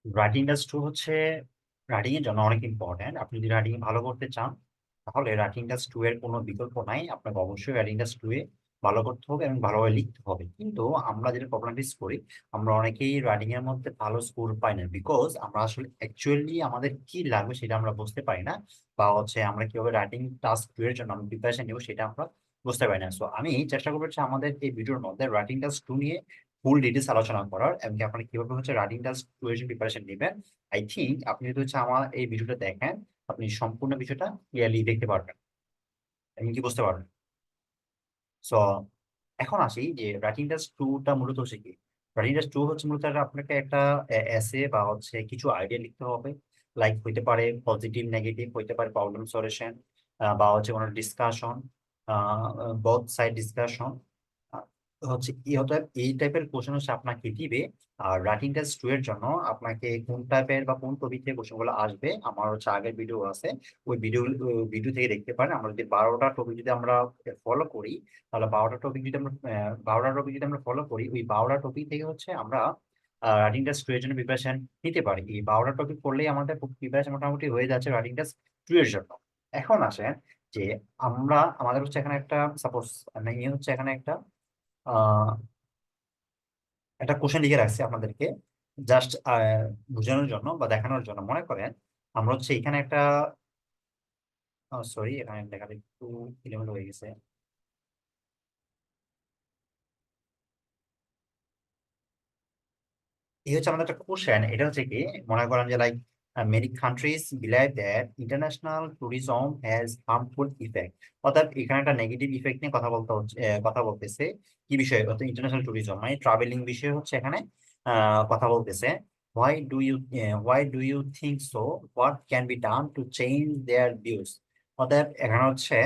Writing task two হচ্ছে writing এর জন্য অনেক ইম্পর্ট্যান্ট। আপনি যদি রাইটিং ভালো করতে চান তাহলে রাইটিং টাস্ক টু এর কোনো বিকল্প নাই। আপনাকে অবশ্যই রাইটিং টাস্ক টু এ ভালো করতে হবে এবং ভালোভাবে লিখতে হবে। কিন্তু আমরা যেটা প্রবলেম ফেস করি, আমরা অনেকেই রাইটিং এর মধ্যে ভালো স্কোর পাই না, বিকজ আমরা আসলে অ্যাকচুয়ালি আমাদের কি লাগবে সেটা আমরা বুঝতে পারি না, বা হচ্ছে আমরা কিভাবে রাইটিং টাস্ক টু এর জন্য আমরা প্রিপারেশন নেবো সেটা আমরা বুঝতে পারি না। সো আমি চেষ্টা করবো হচ্ছে আমাদের এই ভিডিওর মধ্যে রাইটিং টাস্ক টু নিয়ে ফুল ডিটেলস আলোচনা করার, এবং আপনারা কিভাবে হচ্ছে রাইটিং টাস্ক টু এর প্রিপারেশন নেবেন। আই থিঙ্ক আপনি যদি হচ্ছে আমার এই ভিডিওটা দেখেন, আপনি সম্পূর্ণ বিষয়টা ক্লিয়ারলি দেখতে পারবেন এবং কি বুঝতে পারবেন। সো এখন আসি যে রাইটিং টাস্ক টুটা মূলত হচ্ছে কি। রাইটিং টাস্ক টু হচ্ছে মূলত আপনাকে একটা এসে বা হচ্ছে কিছু আইডিয়া লিখতে হবে। লাইক হইতে পারে পজিটিভ নেগেটিভ, হইতে পারে প্রবলেম সলিউশন, বা হচ্ছে কোনো ডিসকাশন, বোথ সাইড ডিসকাশন হচ্ছে এই টাইপের কোশ্চেন হচ্ছে আপনাকে দিবে। আর রাইটিং টেস্ট টু এর জন্য আপনাকে কোন টাইপের বা কোন টপিক থেকে কোশ্চেন গুলো আসবে আমার হচ্ছে আগের ভিডিও আছে, ওই ভিডিও থেকে দেখতে পারেন। আমরা যদি 12টা টপিক যদি আমরা ফলো করি, তাহলে 12টা টপিক যদি আমরা ফলো করি, ওই 12টা টপিক থেকে হচ্ছে আমরা রাইটিং টেস্ট টু এর জন্য প্রিপারেশন নিতে পারি। এই 12টা টপিক পড়লেই আমাদের প্রিপারেশন মোটামুটি হয়ে যাচ্ছে রাইটিং টেস্ট টু এর জন্য। এখন আসেন যে আমাদের হচ্ছে এখানে একটা সাপোজ হচ্ছে এখানে আহ একটা কোশ্চেন লিখে রাখছি আপনাদেরকে, জাস্ট বোঝানোর জন্য বা দেখানোর জন্য। মনে করেন আমরা হচ্ছে এখানে একটা, সরি এখানে লেখাটা একটু এলোমেলো হয়ে গেছে। এই হচ্ছে আমাদের একটা কোশ্চেন, এটা হচ্ছে কি, মনে করেন যে like many countries believe that international tourism has harmful effect. অর্থাৎ এখানে একটা নেগেটিভ ইফেক্ট নিয়ে কথা বলতে হচ্ছে, কথা বলতেছে কি বিষয়ে, অর্থাৎ ইন্টারন্যাশনাল ট্যুরিজম মানে ট্রাভেলিং বিষয়ে হচ্ছে এখানে কথা বলতেছে। Why do you why do you think so, what can be done to change their views. অর্থাৎ এখানে হচ্ছে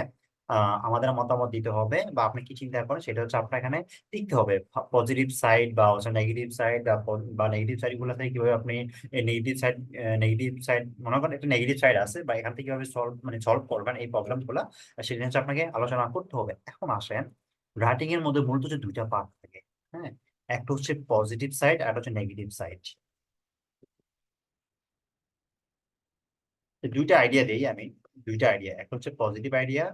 আমাদের মতামত দিতে হবে, বা আপনি কি চিন্তা করেন সেটা হচ্ছে আপনার এখানে লিখতে হবে। পজিটিভ সাইড বা হচ্ছে নেগেটিভ সাইড, বা নেগেটিভ সাইড গুলো থেকে কিভাবে আপনি নেগেটিভ সাইড মনে করেন একটা নেগেটিভ সাইড আছে, বা এখান থেকে কিভাবে সলভ করবেন এই প্রবলেম গুলা, সেটা হচ্ছে আপনাকে আলোচনা করতে হবে। এখন আসেন, রাইটিং এর মধ্যে মূলত যে দুইটা পার্ট থাকে, হ্যাঁ, একটা হচ্ছে পজিটিভ সাইড আর একটা হচ্ছে নেগেটিভ সাইড। দুইটা আইডিয়া দেই আমি, দুইটা আইডিয়া, একটা হচ্ছে পজিটিভ আইডিয়া।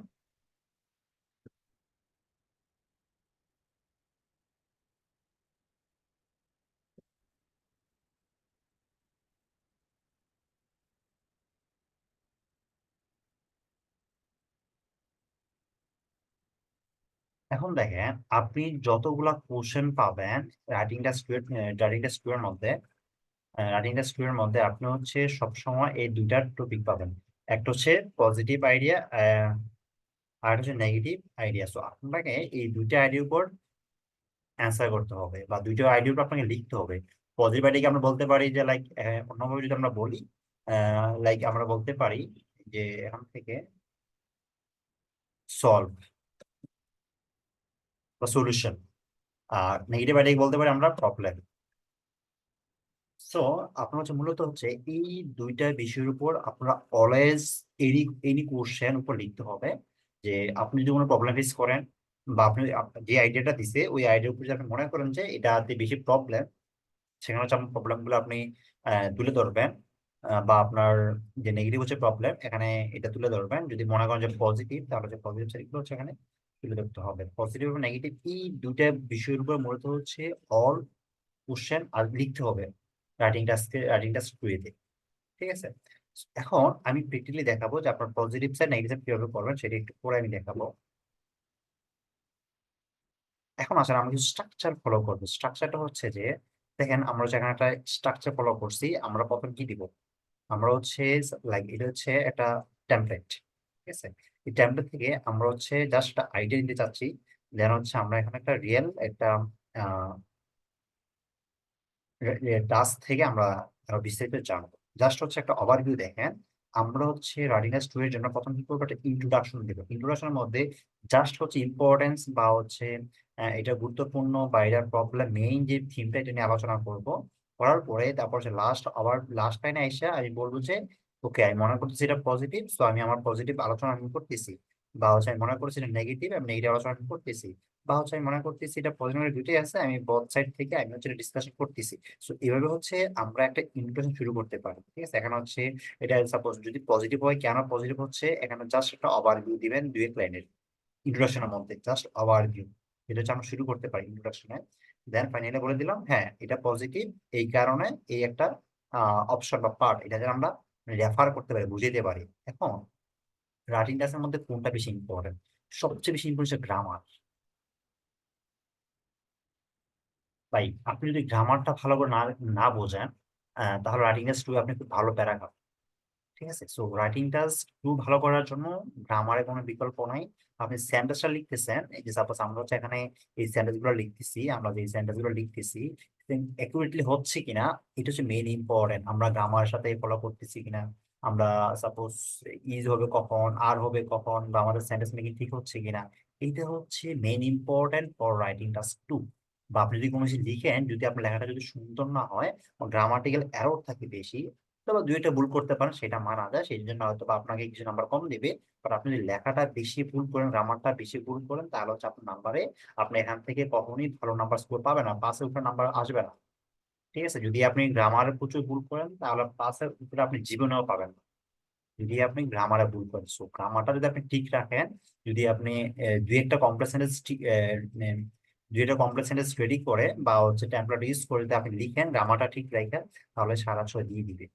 এখন দেখেন, আপনি যতগুলা কোশ্চেন পাবেন রাইটিং টেস্ট এর মধ্যে, আপনি হচ্ছে সবসময় এই দুইটা টপিক পাবেন। একটা হচ্ছে পজিটিভ আইডিয়া, আর একটা হচ্ছে নেগেটিভ আইডিয়া। সো আপনাকে এই দুইটা আইডিয়ার উপর অ্যান্সার করতে হবে, বা দুইটা আইডিয়ার উপর আপনাকে লিখতে হবে। পজিটিভ আইডিয়াকে আমরা বলতে পারি যে লাইক, অন্যভাবে যদি আমরা বলি, লাইক আমরা বলতে পারি যে এখান থেকে সলভ বা সলিউশন। আর নেগেটিভ আইডিয়া বলতে পারি আমরা প্রবলেম। সো আপনার হচ্ছে মূলত হচ্ছে এই দুইটা বিষয়ের উপর আপনারা অলওয়েজ এনি এনি কোশ্চেন উপর লিখতে হবে। যে আপনি যদি কোনো প্রবলেম ফেস করেন, বা আপনি যে আইডিয়াটা দিছে ওই আইডিয়ার উপর যদি আপনি মনে করেন যে এটাতে বেশি প্রবলেম, সেখানে হচ্ছে আপনার প্রবলেম গুলো আপনি তুলে ধরবেন। বা আপনার যে নেগেটিভ হচ্ছে প্রবলেম, এখানে এটা তুলে ধরবেন। যদি মনে করেন যে পজিটিভ, তাহলে যে পজিটিভ সাইডগুলো হচ্ছে এখানে তুলে ধরতে হবে। পজিটিভ এবং নেগেটিভ এই দুইটা বিষয়ের উপর মূলত হচ্ছে অল কোশ্চেন আর লিখতে হবে রাইটিং টাস্ক টুয়েতে। ঠিক আছে, এখন আমি প্র্যাকটিক্যালি দেখাবো যে আপনার পজিটিভ সাইড নেগেটিভ কিভাবে করবেন, সেটা একটু পরে আমি দেখাবো। এখন আসলে আমরা কিছু স্ট্রাকচার ফলো করবো। স্ট্রাকচারটা হচ্ছে যে, দেখেন আমরা যেখানে একটা স্ট্রাকচার ফলো করছি, আমরা প্রথম কি দিব, আমরা হচ্ছে লাইক এটা হচ্ছে একটা টেমপ্লেট। ঠিক আছে, এই টেমপ্লেট থেকে আমরা হচ্ছে জাস্ট একটা আইডিয়া দিতে চাচ্ছি। দেন হচ্ছে আমরা এখানে একটা রিয়েল একটা টাস্ক থেকে আমরা আরো বিস্তারিত জানবো। জাস্ট হচ্ছে একটা ওভারভিউ দেখেন। আমরা হচ্ছে রাইডিনাস টু এর জন্য প্রথম কি করবো, একটা ইন্ট্রোডাকশন দেবো। ইন্ট্রোডাকশনের মধ্যে জাস্ট হচ্ছে ইম্পর্টেন্স বা হচ্ছে এটা গুরুত্বপূর্ণ বা এটার প্রবলেম মেইন যে থিমটা, এটা নিয়ে আলোচনা করব। করার পরে তারপর হচ্ছে লাস্ট লাইনে এসে আমি বলবো যে ওকে, আমি মনে করতেছি এটা পজিটিভ, সো আমি আমার পজিটিভ আলোচনা আমি করতেছি। বা হচ্ছে আমি মনে করছি এটা নেগেটিভ, আমি নেগেটিভ আলোচনা আমি করতেছি। বা হচ্ছে আমি মনে করতেছি এটা পজিটিভ দুইটাই আছে, আমি বোথ সাইড থেকে আমি হচ্ছে ডিসকাশন করতেছি। সো এইভাবে হচ্ছে আমরা একটা ইন্ট্রোডাকশন শুরু করতে পারি। ঠিক আছে, এখানে হচ্ছে এটা সাপোজ যদি পজিটিভ হয়, কেন পজিটিভ হচ্ছে, এখানে জাস্ট একটা ওভারভিউ দিবেন 2 লাইনের ইন্ট্রোডাকশনের মধ্যে, জাস্ট ওভারভিউ। এটা হচ্ছে আমরা শুরু করতে পারি ইন্ট্রোডাকশনে। দেন ফাইনালি বলে দিলাম হ্যাঁ এটা পজিটিভ, এই কারণে এই একটা অপশন বা পার্ট, এটা যেন আমরা রেফার করতে পারি, বুঝাইতে পারি। এখন রাইটিং টাস্কের মধ্যে কোনটা বেশি ইম্পর্টেন্ট? সবচেয়ে বেশি ইম্পর্টেন্ট গ্রামার। ভাই আপনি যদি গ্রামারটা ভালো করে না না বোঝেন, তাহলে রাইটিং টাস্ক 2 আপনি খুব ভালো প্যারা খাবেন। ঠিক আছে, সো রাইটিং টাস্ক 2 ভালো করার জন্য গ্রামারের কোনো বিকল্প নাই। আপনি সেন্টেন্সটা লিখতেছেন, এই যে সাপোজ আমরা হচ্ছে এখানে এই সেন্টেন্স গুলো লিখতেছি, আমরা যে সেন্টেন্স গুলো লিখতেছি অ্যাকুরেটলি হচ্ছে কিনা, এটা হচ্ছে মেইন ইম্পর্টেন্ট। আমরা গ্রামারের সাথে ফলো করতেছি কিনা, আমরা সাপোজ ইজ হবে কখন, আর হবে কখন, বা আমাদের সেন্টেন্স মেকিং ঠিক হচ্ছে কিনা, এইটা হচ্ছে main important for writing task 2। বা আপনি যদি কোনো কিছু লিখেন, যদি আপনার লেখাটা যদি সুন্দর না হয়, গ্রামাটিক্যাল এরর থাকে বেশি, তবে 2টা ভুল করতে পারেন, সেটা মানা যায়, সেই জন্য হয়তো বা আপনাকে কিছু নাম্বার কম দিবে। বাট আপনি যদি লেখাটা বেশি ভুল করেন, গ্রামারটা বেশি ভুল করেন, তাহলে হচ্ছে আপনার নাম্বারে, আপনি এখান থেকে কখনোই ভালো নাম্বার স্কোর পাবেন না, পাঁচের উপরে নাম্বার আসবে না। ঠিক আছে, যদি আপনি গ্রামারে প্রচুর ভুল করেন, তাহলে পাঁচের উপরে আপনি জীবনেও পাবেন না। যদি আপনি গ্রামারে ভুল করেন, সো গ্রামারটা যদি আপনি ঠিক রাখেন, যদি আপনি দুই একটা কমপ্লেক্স সেন্টেন্স দুই একটা কমপ্লেক্স সেন্টেন্স রেডি করে বা হচ্ছে টেমপ্লেট ইউজ করে যদি আপনি লিখেন, গ্রামারটা ঠিক রাখেন, তাহলে সারা ছয় দিয়ে দিবে।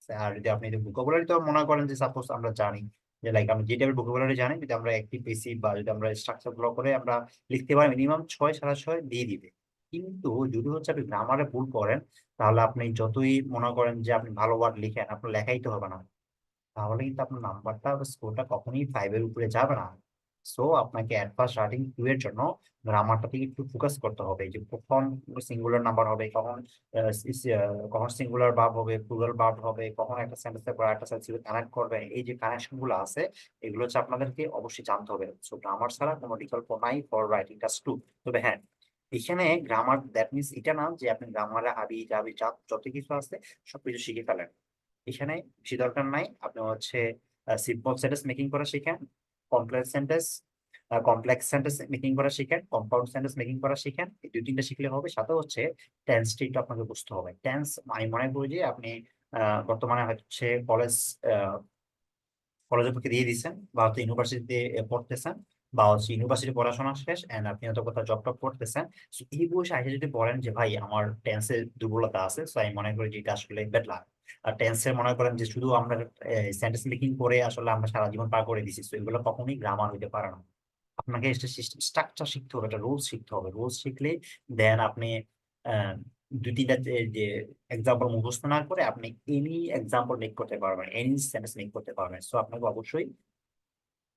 আর যদি আপনি ভোকাবুলারি তো মনে করেন যে সাপোজ আমরা জানি যে লাইক আমরা যে টাইপের ভোকাবুলারি জানি, যদি আমরা অ্যাক্টিভ পেসিভ বা যদি আমরা স্ট্রাকচার গুলো করে আমরা লিখতে পারি, মিনিমাম 6 6.5 দিয়ে দিবে। কিন্তু যদি হচ্ছে আপনি গ্রামারে ভুল করেন, তাহলে আপনি যতই মনে করেন যে আপনি ভালো ওয়ার্ড লিখেন, আপনার লেখাই তো হবে না, তাহলে কিন্তু আপনার নাম্বারটা স্কোরটা কখনোই 5-এর উপরে যাবে না। সো আপনাকে অ্যাডভান্স রাইটিং 2 এর জন্য গ্রামারটা থেকে একটু ফোকাস করতে হবে, যে কখন সিঙ্গুলার নাম্বার হবে, কখন কখন সিঙ্গুলার ভার্ব হবে, প্লুরাল ভার্ব হবে, কখন একটা সেন্টেন্সের পর একটা সেন্টেন্স কানেক্ট করবে, এই যে কানেকশন গুলো আছে, এগুলো হচ্ছে আপনাদেরকে অবশ্যই জানতে হবে। সো গ্রামার ছাড়া কোনো বিকল্প নাই ফর রাইটিং টাস্ক 2। তবে হ্যাঁ, এখানে গ্রামার দ্যাট মিনস এটা না যে আপনি গ্রামারে হাবি জাবি যত কিছু আছে সবকিছু শিখে ফেলেন। এখানে বেশি দরকার নাই, আপনি হচ্ছে সিম্পল সেন্টেন্স মেকিং করা শিখেন, complex sentence complex sentence making করা শিখেন, কম্পাউন্ড সেন্টেন্স মেকিং করা শিখেন। এই 2-3টা শিখলে হবে। সাথে হচ্ছে টেন্সটা একটু আপনাকে বুঝতে হবে। টেন্স আমি মনে করি যে আপনি বর্তমানে হচ্ছে কলেজে পরীক্ষা দিয়ে দিচ্ছেন, বা হচ্ছে ইউনিভার্সিটিতে পড়তেছেন, বা হচ্ছে ইউনিভার্সিটি পড়াশোনা শেষ এন্ড আপনি হয়তো কোথাও জব টব করতেছেন। So, এই বয়সে আগে যদি বলেন যে ভাই আমার টেন্সের দুর্বলতা আছে, তো আমি মনে করি যে এটা আসলে বেড লাক। আর টেন্সের মনে করেন যে শুধু আমরা সেন্টেন্স মেকিং করে আসলে আমরা সারা জীবন পার করে দিচ্ছি, তো এগুলো কখনোই গ্রামার হইতে পারে না। আপনাকে স্ট্রাকচার শিখতে হবে, একটা রুলস শিখতে হবে। রুলস শিখলে দেন আপনি আহ, 2-3টা যে এক্সাম্পল মুখস্থ না করে আপনি এনি এক্সাম্পল মেক করতে পারবেন, এনি সেন্টেন্স মেক করতে পারবেন। সো আপনাকে অবশ্যই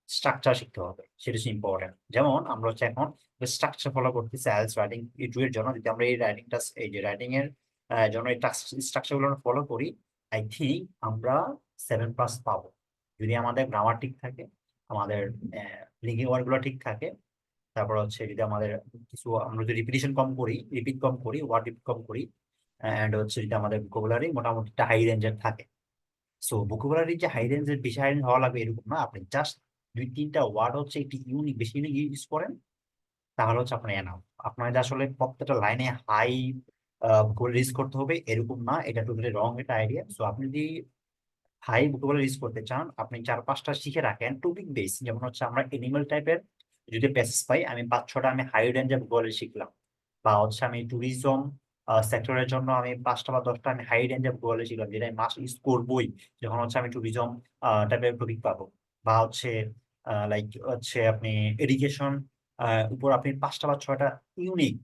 স্ট্রাকচার শিখতে হবে, সেটা হচ্ছে ইম্পর্টেন্ট। যেমন আমরা হচ্ছে এখন স্ট্রাকচার ফলো করতেছি আইএলটিএস রাইটিং এই 2 এর জন্য, যদি আমরা এই রাইটিংটা এই যে রাইটিং এর জন্য এই স্ট্রাকচার গুলো ফলো করি, আই থিঙ্ক আমরা 7+ পাবো। যদি আমাদের গ্রামার ঠিক থাকে, আমাদের লিঙ্কিং ওয়ার্ড গুলো ঠিক থাকে, তারপর হচ্ছে যদি আমাদের কিছু আমরা যদি রিপিটেশন কম করি, রিপিট কম করি, ওয়ার্ড রিপিট কম করি, এন্ড হচ্ছে যদি আমাদের ভোকাবুলারি মোটামুটি একটা হাই রেঞ্জের থাকে। সো ভোকাবুলারি যে হাই রেঞ্জের, বেশি হাই রেঞ্জ হওয়া লাগবে এরকম না, আপনি জাস্ট 2-3টা ওয়ার্ড হচ্ছে একটি ইউনিক, বেশি ইউনিক ইউজ করেন, তাহলে হচ্ছে আপনার এনাফ। আপনার যে আসলে প্রত্যেকটা লাইনে হাই ভোকাবুলারি ইউজ করতে হবে এরকম না, এটা টোটালি রং একটা আইডিয়া। সো আপনি যদি হাই ভোকাবুলারি ইউজ করতে চান, আপনি 4-5টা শিখে রাখেন টপিক বেস। যেমন হচ্ছে আমরা এনিমেল টাইপের যদি প্যাসেজ পাই, আমি 5-6টা আমি হাই রেঞ্জের ভোকাবুলারি শিখলাম। বা হচ্ছে আমি ট্যুরিজম সেক্টরের জন্য আমি 5টা বা 10টা আমি হাই রেঞ্জের ভোকাবুলারি শিখলাম, যেটা আমি মাস্ট ইউজ করবোই যখন হচ্ছে আমি ট্যুরিজম টাইপের টপিক পাবো। বা হচ্ছে লাইক হচ্ছে আপনি এডুকেশন উপর আপনি 5টা বা 6টা ইউনিক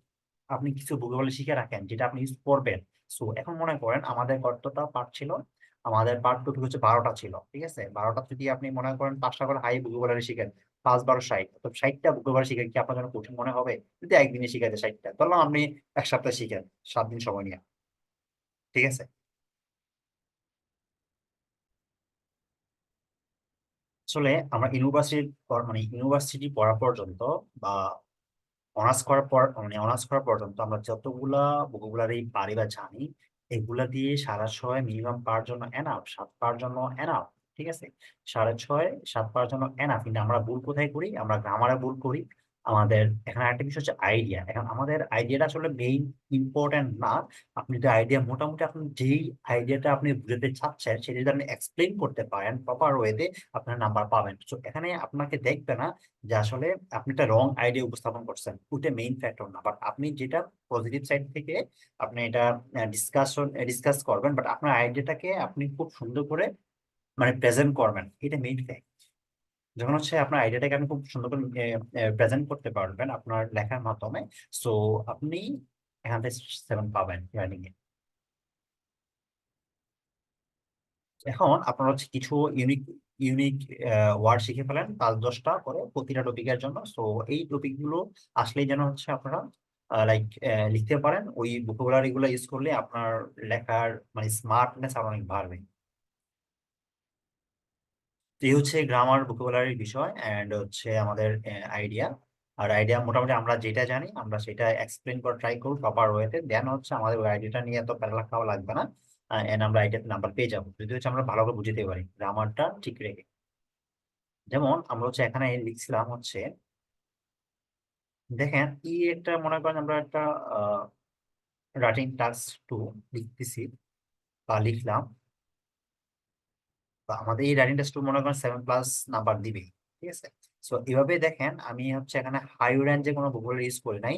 আপনি কিছু ভোকাবুলারি শিখে রাখেন, যেটা আপনি ইউজ করবেন। সো এখন মনে করেন আমাদের কতটা পার্ট ছিল, আমাদের পার্ট টপিক হচ্ছে 12টা ছিল। ঠিক আছে, 12টা যদি আপনি মনে করেন 5টা করে হাই ভোকাবুলারি শিখেন, 5-12 60, তো 60টা ভোকাবুলারি শিখে কি আপনার জন্য কঠিন মনে হবে? যদি একদিনে শিখাইতে 60টা, ধরলাম আপনি 1 সপ্তাহ শিখেন, 7 দিন সময় নিয়ে। ঠিক আছে, আসলে আমরা ইউনিভার্সিটি মানে ইউনিভার্সিটি পড়া পর্যন্ত বা অনার্স করার পর, মানে অনার্স করা পর্যন্ত আমরা যতগুলা ভোকাবুলারি পারি বা জানি, এগুলা দিয়ে 6.5 মিনিমাম পাওয়ার জন্য এনাফ, 7 পাওয়ার জন্য এনাফ। ঠিক আছে, 6.5 7 পাওয়ার জন্য এনাফ। কিন্তু আমরা ভুল কোথায় করি? আমরা গ্রামারে ভুল করি, আমাদের এখানে একটা বিষয় হচ্ছে আইডিয়া। এখন আমাদের আইডিয়াটা আসলে মেইন ইম্পর্টেন্ট না। আপনি যদি আইডিয়া মোটামুটি আপনি যেই আইডিয়াটা আপনি বুঝতে চাচ্ছেন সেটা যদি আপনি এক্সপ্লেইন করতে পারেন প্রপার ওয়েতে, আপনার নাম্বার পাবেন। তো এখানে আপনাকে দেখবে না যে আসলে আপনি একটা রং আইডিয়া উপস্থাপন করছেন, ওইটা মেইন ফ্যাক্টর না, বাট আপনি যেটা পজিটিভ সাইড থেকে আপনি এটা ডিসকাস করবেন, বাট আপনার আইডিয়াটাকে আপনি খুব সুন্দর করে মানে প্রেজেন্ট করবেন, এটা মেইন ফ্যাক্ট। যখন হচ্ছে আপনার আইডিয়াটাকে আপনি খুব সুন্দর করে প্রেজেন্ট করতে পারবেন আপনার লেখার মাধ্যমে, সো আপনি এখান থেকে 7 পাবেন লার্নিং এ। এখন আপনার হচ্ছে কিছু ইউনিক ইউনিক ওয়ার্ড শিখে ফেলেন 5-10টা করে প্রতিটা টপিকের জন্য। সো এই টপিক গুলো আসলেই যেন হচ্ছে আপনারা লাইক লিখতে পারেন, ওই ভোকাবুলারি গুলো ইউজ করলে আপনার লেখার মানে স্মার্টনেস আরো অনেক বাড়বে। তো এই হচ্ছে গ্রামার ভোকাবুলারির বিষয় অ্যান্ড হচ্ছে আমাদের আইডিয়া। আর আইডিয়া মোটামুটি আমরা যেটা জানি আমরা সেটা এক্সপ্লেন করে ট্রাই করব প্রপার ওয়েতে, দেন হচ্ছে আমাদের ওই আইডিয়াটা নিয়ে এত প্যারা খাওয়া লাগবে না। এন্ড আমরা আইডিয়াতে নাম্বার পেয়ে যাবো যদি হচ্ছে আমরা ভালো করে বুঝতে পারি গ্রামারটা ঠিক রেখে। যেমন আমরা হচ্ছে এখানে লিখছিলাম হচ্ছে, দেখেন একটা মনে করেন আমরা একটা রাইটিং টাস্ক 2 লিখতেছি বা লিখলাম, তো আমাদের এই রাইটিং টেস্ট মনে করেন 7+ নাম্বার দিবে। ঠিক আছে, সো এভাবে দেখেন আমি হচ্ছে এখানে হাই রেঞ্জে কোনো ভোকাবুলারি ইউজ করি নাই।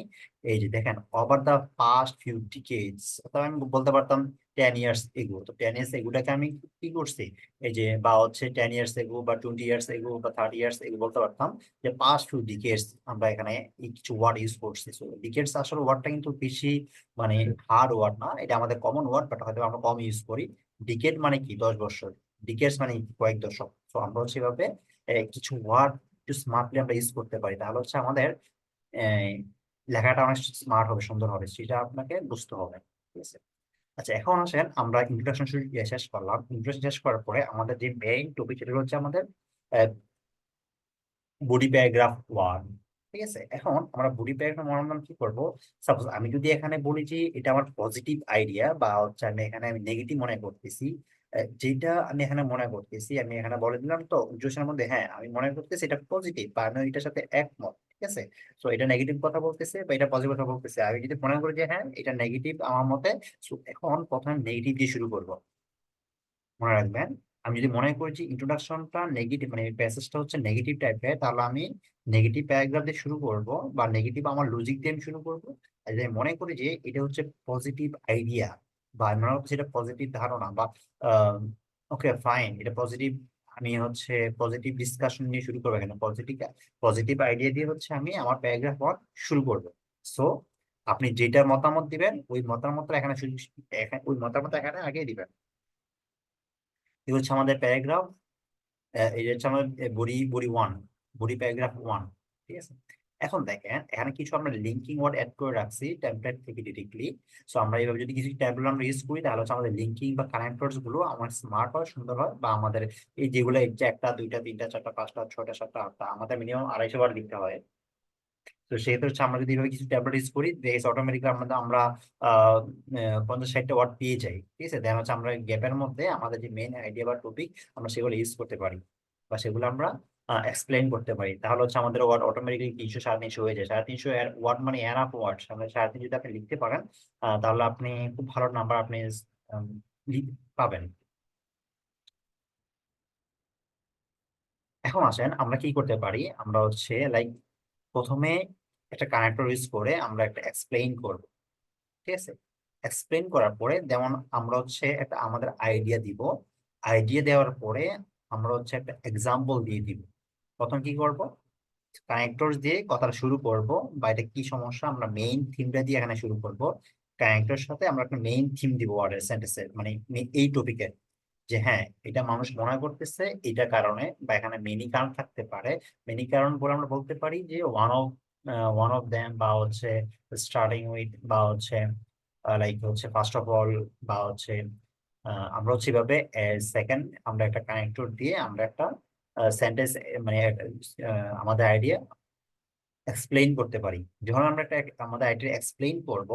এই যে দেখেন over the past few decades, অর্থাৎ আমি বলতে পারতাম 10 ইয়ার্স এগো। তো 10 ইয়ার্স এগুলোকে আমি কি করছি, এই যে বা হচ্ছে 10 ইয়ার্স এগো বা 20 ইয়ার্স এগো বা 30 ইয়ার্স এগো বলতে পারতাম, যে পাস্ট ফিউ ডিকেডস আমরা এখানে এই কিছু ওয়ার্ড ইউজ করছি। সো ডিকেডস আসলে ওয়ার্ডটা কিন্তু বেশি মানে হার্ড ওয়ার্ড না, এটা আমাদের কমন ওয়ার্ড, বাট হয়তো আমরা কম ইউজ করি। ডিকেড মানে কি 10 বছর, ডিকেটস মানে কয়েক দশক। তো আমরা হচ্ছে এভাবে কিছু ওয়ার্ড একটু স্মার্টলি আমরা ইউজ করতে পারি, তাহলে হচ্ছে আমাদের আহ, লেখাটা অনেক স্মার্ট হবে, সুন্দর হবে, সেটা আপনাকে বুঝতে হবে। ঠিক আছে, আচ্ছা এখন আসেন আমরা ইন্ট্রোডাকশন শেষ করলাম। ইন্ট্রোডাকশন শেষ করার পরে আমাদের যে মেইন টপিক সেটা হচ্ছে আমাদের বডি প্যারাগ্রাফ 1। ঠিক আছে, এখন আমরা বডি প্যারাগ্রাফ 1 কি করব, সাপোজ আমি যদি এখানে বলি যে এটা আমার পজিটিভ আইডিয়া বা হচ্ছে আমি এখানে আমি নেগেটিভ মনে করতেছি, যেটা আমি এখানে মনে করতেছি আমি এখানে বলে দিলাম তো ইনট্রোডাকশনের মধ্যে, হ্যাঁ আমি মনে করতেছি এটা পজিটিভ বা আমি এটার সাথে একমত। ঠিক আছে, তো এটা নেগেটিভ কথা বলতেছে বা এটা পজিটিভ কথা বলতেছে, আমি যদি মনে করি যে হ্যাঁ এটা নেগেটিভ আমার মতে, so এখন প্রথমে নেগেটিভ দিয়ে শুরু করব। মনে রাখবেন, আমি যদি মনে করি যে ইন্ট্রোডাকশনটা নেগেটিভ মানে প্যাসেজটা হচ্ছে নেগেটিভ টাইপের, তাহলে আমি নেগেটিভ প্যারাগ্রাফ দিয়ে শুরু করব বা নেগেটিভ আমার লজিক দিয়ে আমি শুরু করবো। আর যদি আমি মনে করি যে এটা হচ্ছে পজিটিভ আইডিয়া বা আমি মনে করছি এটা পজিটিভ ধারণা বা ওকে ফাইন এটা পজিটিভ, আমি হচ্ছে পজিটিভ ডিসকাশন নিয়ে শুরু করবো, এখানে পজিটিভ পজিটিভ আইডিয়া দিয়ে হচ্ছে আমি আমার প্যারাগ্রাফ 1 শুরু করবো। সো আপনি যেটা মতামত দিবেন ওই মতামতটা এখানে ওই মতামত এখানে আগে দিবেন। এই হচ্ছে আমাদের প্যারাগ্রাফ, এটা হচ্ছে আমাদের বডি 1, বডি প্যারাগ্রাফ 1। ঠিক আছে, এখন দেখেন এখানে কিছু আমরা লিঙ্কিং ওয়ার্ড অ্যাড করে রাখছি টেমপ্লেট থেকে ডিরেক্টলি। সো আমরা এইভাবে যদি কিছু ট্যাবলেট আমরা ইউজ করি তাহলে হচ্ছে আমাদের লিঙ্কিং বা কানেক্টরস গুলো আমার স্মার্ট হয়, সুন্দর হয়, বা আমাদের এই যেগুলো এই যে 1টা 2টা 3টা 4টা 5টা 6টা 7টা 8টা আমাদের মিনিমাম 250 বার লিখতে হয়। তো সেক্ষেত্রে হচ্ছে আমরা যদি এভাবে কিছু ট্যাবলেট ইউজ করি দেখে অটোমেটিক্যালি আমরা 50-60টা ওয়ার্ড পেয়ে যাই। ঠিক আছে, দেন হচ্ছে আমরা গ্যাপের মধ্যে আমাদের যে মেইন আইডিয়া বা টপিক আমরা সেগুলো ইউজ করতে পারি বা সেগুলো আমরা এক্সপ্লেইন করতে পারি, তাহলে হচ্ছে আমাদের ওয়ার্ড অটোমেটিক্যালি 300 350 হয়ে যায়। 350 ওয়ার্ড মানে এনাফ ওয়ার্ড, আমরা 350 যদি আপনি লিখতে পারেন তাহলে আপনি খুব ভালো নাম্বার আপনি আম, পাবেন। এখন আসেন আমরা কি করতে পারি, আমরা হচ্ছে লাইক প্রথমে একটা কানেক্টর ইউজ করে আমরা একটা এক্সপ্লেইন করব। ঠিক আছে, এক্সপ্লেন করার পরে যেমন আমরা হচ্ছে একটা আমাদের আইডিয়া দিব, আইডিয়া দেওয়ার পরে আমরা হচ্ছে একটা এক্সাম্পল দিয়ে দিব। প্রথম কি করব, কানেক্টরস দিয়ে কথাটা শুরু করব, বা এটা কি সমস্যা আমরা মেইন থিমটা দিয়ে এখানে শুরু করব। কানেক্টরের সাথে আমরা একটা মেইন থিম দিব ওয়ার্ডের সেন্টেন্সের মানে এই টপিকের, যে হ্যাঁ এটা মানুষ মনে করতেছে এটা কারণে, বা এখানে মেনি কারণ থাকতে পারে। মেনি কারণ বলে আমরা বলতে পারি যে ওয়ান অফ দেম, বা হচ্ছে স্টার্টিং উইথ, বা হচ্ছে লাইক হচ্ছে ফার্স্ট অফ অল, বা হচ্ছে আমরা হচ্ছে এভাবে সেকেন্ড আমরা একটা কানেক্টর দিয়ে আমরা একটা সেন্টেন্স মানে আমাদের আইডিয়া এক্সপ্লেইন করতে পারি। যখন আমরা একটা আমাদের আইডিয়া এক্সপ্লেইন করব,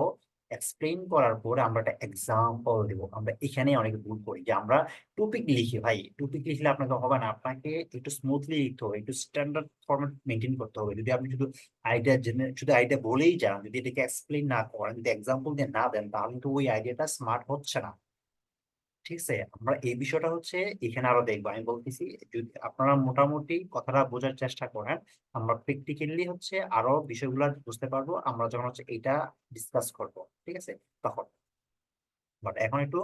এক্সপ্লেইন করার পরে আমরা একটা এক্সাম্পল দেবো। আমরা এখানে অনেক ভুল করি যে আমরা টপিক লিখি, ভাই টপিক লিখলে আপনাকে হবে না, আপনাকে একটু স্মুথলি লিখতে হবে, একটু স্ট্যান্ডার্ড ফরম্যাট মেনটেন করতে হবে। যদি আপনি শুধু আইডিয়া জেনে শুধু আইডিয়া বলেই যান, যদি এটাকে এক্সপ্লেইন না করেন, যদি এক্সাম্পল দিয়ে না দেন, তাহলে কিন্তু ওই আইডিয়াটা স্মার্ট হচ্ছে না। ঠিক আছে, আমরা এই বিষয়টা হচ্ছে এখানে আরো দেখবো। আমি বলতেছি যদি আপনারা মোটামুটি কথাটা বোঝার চেষ্টা করেন, আমরা প্র্যাকটিক্যালি হচ্ছে আরো বিষয়গুলো বুঝতে পারবো আমরা যখন হচ্ছে এটা ডিসকাস করব। ঠিক আছে, তখন বাট এখন একটু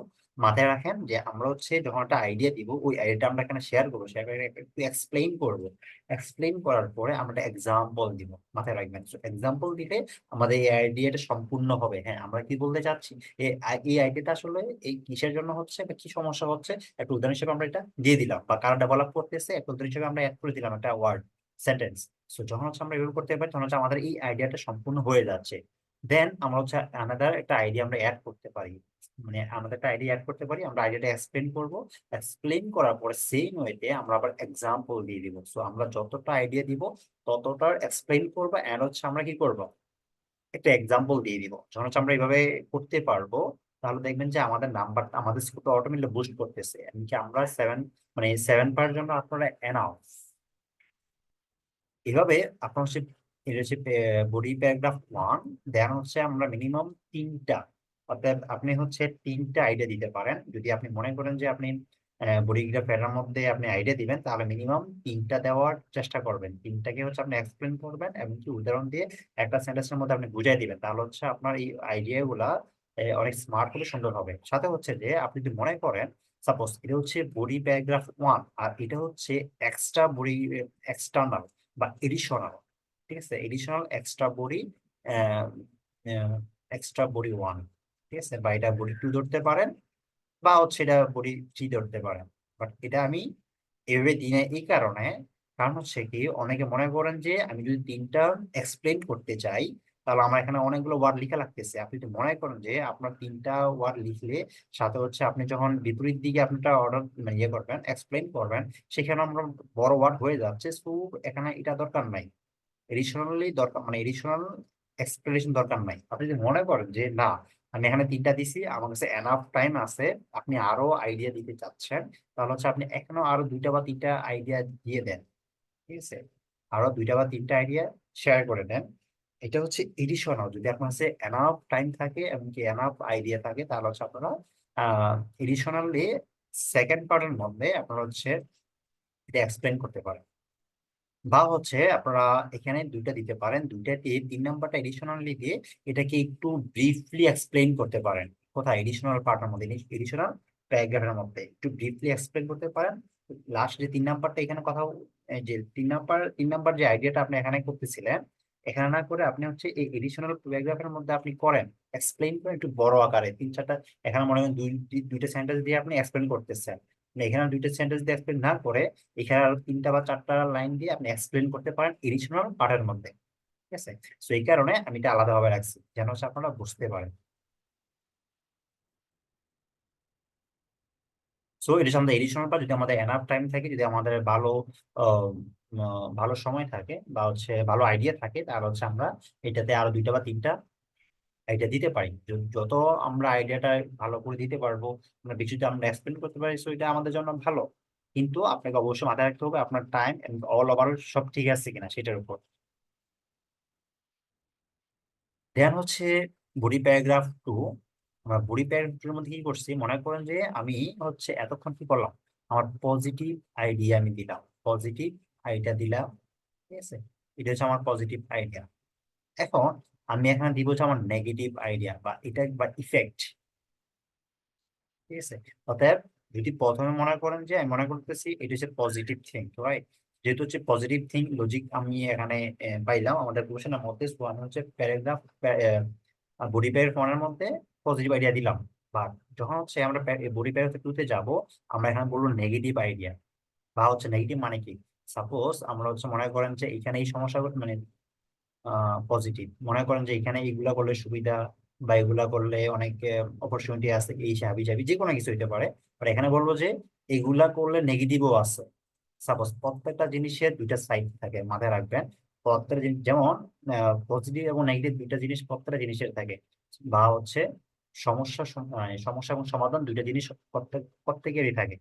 মাথায় রাখেন যে আমরা হচ্ছে যখন একটা আইডিয়া দিব, ওই আইডিয়াটা আমরা এখানে শেয়ার করবো, শেয়ার করে একটু এক্সপ্লেইন করবো। এক্সপ্লেইন করার পরে আমরা একটা এক্সাম্পল দিব, মাথায় রাখবেন। এক্সাম্পল দিলে আমাদের এই আইডিয়াটা সম্পূর্ণ হবে। হ্যাঁ, আমরা কি বলতে চাচ্ছি, এই আইডিয়াটা আসলে এই কিসের জন্য হচ্ছে বা কি সমস্যা হচ্ছে, একটা উদাহরণ হিসেবে আমরা এটা দিয়ে দিলাম, বা কারা ডেভেলপ করতেছে একটা উদাহরণ হিসেবে আমরা অ্যাড করে দিলাম একটা ওয়ার্ড সেন্টেন্স। সো যখন হচ্ছে আমরা এগুলো করতে পারি, তখন হচ্ছে আমাদের এই আইডিয়াটা সম্পূর্ণ হয়ে যাচ্ছে। দেন আমরা হচ্ছে আনাদার একটা আইডিয়া আমরা অ্যাড করতে পারি, মানে আমাদের একটা আইডিয়া অ্যাড করতে পারি, আমরা আইডিয়াটা এক্সপ্লেন করব। এক্সপ্লেন করার পরে সেম ওয়েতে আমরা আবার এক্সাম্পল দিয়ে দিব। সো আমরা যতটা আইডিয়া দিব ততটার এক্সপ্লেন করবো, এন্ড হচ্ছে আমরা কি করব, একটা এক্সাম্পল দিয়ে দিব। যখন হচ্ছে আমরা এইভাবে করতে পারবো, তাহলে দেখবেন যে আমাদের নাম্বার, আমাদের স্কোরটা অটোমেটিক বুস্ট করতেছে। এমনকি আমরা 7, মানে 7 পাওয়ার জন্য আপনারা এনাফ। এভাবে আপনার হচ্ছে এটা হচ্ছে বডি প্যারাগ্রাফ 1, দেন হচ্ছে আমরা মিনিমাম 3টা, অর্থাৎ আপনি হচ্ছে 3টা আইডিয়া দিতে পারেন। যদি আপনি মনে করেন যে আপনি বডি প্যারার মধ্যে আপনি আইডিয়া দিবেন, তাহলে মিনিমাম 3টা দেওয়ার চেষ্টা করবেন। 3টাকে হচ্ছে আপনি এক্সপ্লেন করবেন এবং কি উদাহরণ দিয়ে একটা সেন্টেন্সের মধ্যে আপনি বুঝাই দিবেন, তাহলে হচ্ছে আপনার এই আইডিয়া গুলা অনেক স্মার্ট হবে, সুন্দর হবে। সাথে হচ্ছে যে আপনি যদি মনে করেন সাপোজ এটা হচ্ছে বডি প্যারাগ্রাফ 1 আর এটা হচ্ছে এক্সট্রা বডি, এক্সটার্নাল বা এডিশনাল। ঠিক আছে, additional extra body, extra body 1। ঠিক আছে, বা এটা বডি 2 ধরতে পারেন, বা হচ্ছে এটা বডি 3 ধরতে পারেন। বাট এটা আমি এভাবে দিই না এই কারণে, কারণ হচ্ছে কি অনেকে মনে করেন যে আমি যদি 3টা এক্সপ্লেন করতে চাই, তাহলে আমার এখানে অনেকগুলো ওয়ার্ড লিখা লাগতেছে। আপনি যদি মনে করেন যে আপনার 3টা ওয়ার্ড লিখলে, সাথে হচ্ছে আপনি যখন বিপরীত দিকে আপনারটা অর্ডার মানে ইয়ে করবেন, এক্সপ্লেন করবেন, সেখানে আমরা বড় ওয়ার্ড হয়ে যাচ্ছে। সো এখানে এটা দরকার নাই, এডিশনালি দরকার, মানে এডিশনাল এক্সপ্লেনেশন দরকার নাই। আপনি যদি মনে করেন যে না, আমি এখানে 3টা দিছি, আমার কাছে এনাফ টাইম আছে, আপনি আরো আইডিয়া দিতে চাচ্ছেন, তাহলে হচ্ছে আপনি এখনো আরো 2টা বা 3টা আইডিয়া দিয়ে দেন। ঠিক আছে, আরো 2টা বা 3টা আইডিয়া শেয়ার করে দেন। এটা হচ্ছে এডিশনাল। যদি আপনার কাছে এনাফ টাইম থাকে এবং কি এনাফ আইডিয়া থাকে, তাহলে হচ্ছে আপনারা এডিশনালি সেকেন্ড পার্টের মধ্যে আপনারা হচ্ছে এটা এক্সপ্লেন করতে পারেন। বা হচ্ছে আপনারা এখানে 2টা দিতে পারেন, 2টাতে 3 নাম্বারটা এডিশনালি দিয়ে এটাকে একটু ব্রিফলি এক্সপ্লেইন করতে পারেন। কোথায়, এডিশনাল পার্টের মধ্যে, এডিশনাল প্যারাগ্রাফের মধ্যে একটু ব্রিফলি এক্সপ্লেইন করতে পারেন। লাস্ট যে 3 নাম্বারটা এখানে কথা, এই যে 3 নাম্বার যে আইডিয়াটা আপনি এখানে করতেছিলেন, এখানে না করে আপনি হচ্ছে এই এডিশনাল প্যারাগ্রাফের মধ্যে আপনি করেন, এক্সপ্লেইন করেন একটু বড় আকারে 3-4টা। এখানে মনে করেন দুইটা সেন্টেন্স দিয়ে আপনি এক্সপ্লেন করতেছেন, এখানে 2টা সেন্টেন্স দিয়ে এক্সপ্লেন না করে এখানে আরো 3টা বা 4টা লাইন দিয়ে আপনি এক্সপ্লেন করতে পারেন এডিশনাল পার্টের মধ্যে। ঠিক আছে, সো এই কারণে আমি এটা আলাদাভাবে রাখছি, যেন হচ্ছে আপনারা বুঝতে পারেন। সো এডিশনাল, এডিশনাল পার্ট যদি আমাদের এনাফ টাইম থাকে, যদি আমাদের ভালো আহ, ভালো সময় থাকে, বা হচ্ছে ভালো আইডিয়া থাকে, তাহলে হচ্ছে আমরা এটাতে আরো 2টা বা 3টা আইডিয়া দিতে পারি। যত আমরা আইডিয়াটা ভালো করে দিতে পারবো, আমরা বেশিটা আমরা এক্সপ্লেন করতে পারি, সো এটা আমাদের জন্য ভালো। কিন্তু আপনাকে অবশ্যই মাথায় রাখতে হবে আপনার টাইম এবং অল ওভার সব ঠিক আছে কিনা সেটার উপর। দেন হচ্ছে বডি প্যারাগ্রাফ 2। আমরা বডি প্যারাগ্রাফ 2 এর মধ্যে কি করছি, মনে করেন যে আমি হচ্ছে এতক্ষণ কি করলাম, আমার পজিটিভ আইডিয়া আমি দিলাম, পজিটিভ আইডিয়া দিলাম। ঠিক আছে, এটা হচ্ছে আমার পজিটিভ আইডিয়া। এখন আমি এখানে দিব হচ্ছে আমার নেগেটিভ আইডিয়া বা এটা বা ইফেক্ট। ঠিক আছে, অতএব যদি প্রথমে মনে করেন যে আমি মনে করতেছি এটা হচ্ছে পজিটিভ থিং, রাইট, যেহেতু হচ্ছে পজিটিভ থিং লজিক আমি এখানে পাইলাম আমাদের কোশ্চেনের মধ্যে, সো আমি হচ্ছে প্যারাগ্রাফ বডি প্যারাগ্রাফ 1 এর মধ্যে পজিটিভ আইডিয়া দিলাম। বা যখন হচ্ছে আমরা বডি প্যারাগ্রাফ 2 তে যাবো, আমরা এখানে বলবো নেগেটিভ আইডিয়া। বা হচ্ছে নেগেটিভ মানে কি, সাপোজ আমরা হচ্ছে মনে করেন যে এখানে এই সমস্যা মানে পজিটিভ মনে করেন যে এখানে এগুলা করলে সুবিধা, বা এগুলা করলে অনেক অপরচুনিটি আছে, এই হাবি জাবি যে কোনো কিছু হইতে পারে। বাট এখানে বলবো যে এগুলা করলে নেগেটিভও আছে। সাপোজ প্রত্যেকটা জিনিসের 2টা সাইড থাকে, মাথায় রাখবেন। প্রত্যেকটা জিনিস যেমন পজিটিভ এবং নেগেটিভ 2টা জিনিস প্রত্যেকটা জিনিসের থাকে। বা হচ্ছে সমস্যা এবং সমাধান দুইটা জিনিস প্রত্যেকেরই থাকে।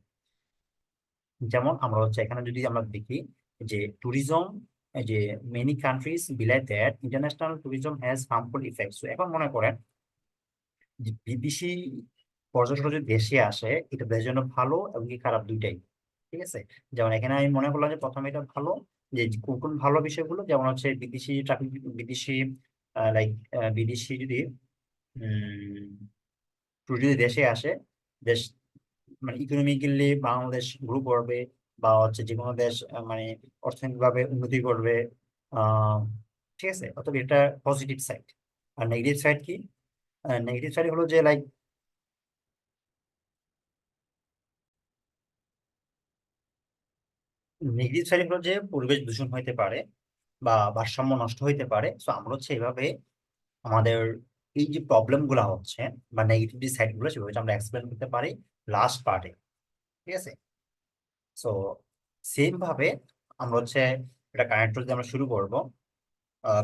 যেমন আমরা হচ্ছে এখানে যদি আমরা দেখি যে ট্যুরিজম, যে মেনি কান্ট্রিজ বিলাই that international tourism has harmful effects. এখন মনে করেন যে বিদেশি পর্যটক যদি দেশে আসে, এটা দেশের জন্য ভালো এবং কি খারাপ দুইটাই। ঠিক আছে, যেমন এখানে আমি মনে করলাম যে প্রথমে এটা ভালো, যে কোন কোন ভালো বিষয়গুলো, যেমন হচ্ছে বিদেশি ট্রাফিক, বিদেশি লাইক বিদেশি যদি ট্যুর যদি দেশে আসে, দেশ মানে ইকোনমিক্যালি বাংলাদেশ গ্রো করবে, বা হচ্ছে যে কোনো দেশ মানে অর্থনৈতিকভাবে উন্নতি করবে। আহ ঠিক আছে, অতএব এটা পজিটিভ সাইড। আর নেগেটিভ সাইড কি? নেগেটিভ সাইড হলো যে লাইক নেগেটিভ সাইড হলো যে পরিবেশ দূষণ হইতে পারে বা ভারসাম্য নষ্ট হইতে পারে। তো আমরা হচ্ছে এইভাবে আমাদের এই যে প্রবলেম গুলা হচ্ছে বা নেগেটিভ যে সাইড গুলো, সেভাবে হচ্ছে আমরা এক্সপ্লেন করতে পারি লাস্ট পার্টে। ঠিক আছে, সো সেম ভাবে আমরা হচ্ছে এটা কানেক্ট যদি আমরা শুরু করবো,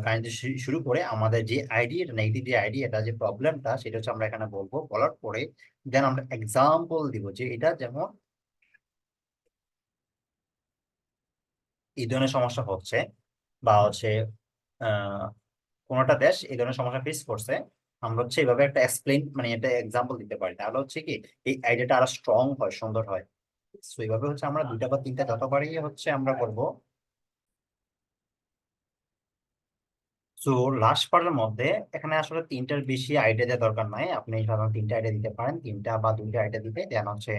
কানেক্ট শুরু করে আমাদের যে আইডিয়া, নেগেটিভ যে আইডিয়া, এটা যে প্রবলেমটা, সেটা হচ্ছে আমরা এখানে বলবো। বলার পরে দেন আমরা এক্সাম্পল দিব যে এটা যেমন এই ধরনের সমস্যা হচ্ছে, বা হচ্ছে আহ কোনোটা দেশ এই ধরনের সমস্যা ফেস করছে, আমরা হচ্ছে এইভাবে একটা এক্সপ্লেইন মানে এটা এক্সাম্পল দিতে পারি। তাহলে হচ্ছে কি এই আইডিয়াটা আরো স্ট্রং হয়, সুন্দর হয়। তো এইভাবে হচ্ছে আমরা দুইটা বা তিনটা যতবারই হচ্ছে আমরা করব। সো লাস্ট পার্টের মধ্যে এখানে আসলে তিনটার বেশি আইডিয়া দেওয়ার দরকার নাই, আপনি সাধারণত তিনটা আইডিয়া দিতে পারেন, তিনটা বা দুইটা আইডিয়া দিতে দেন হচ্ছে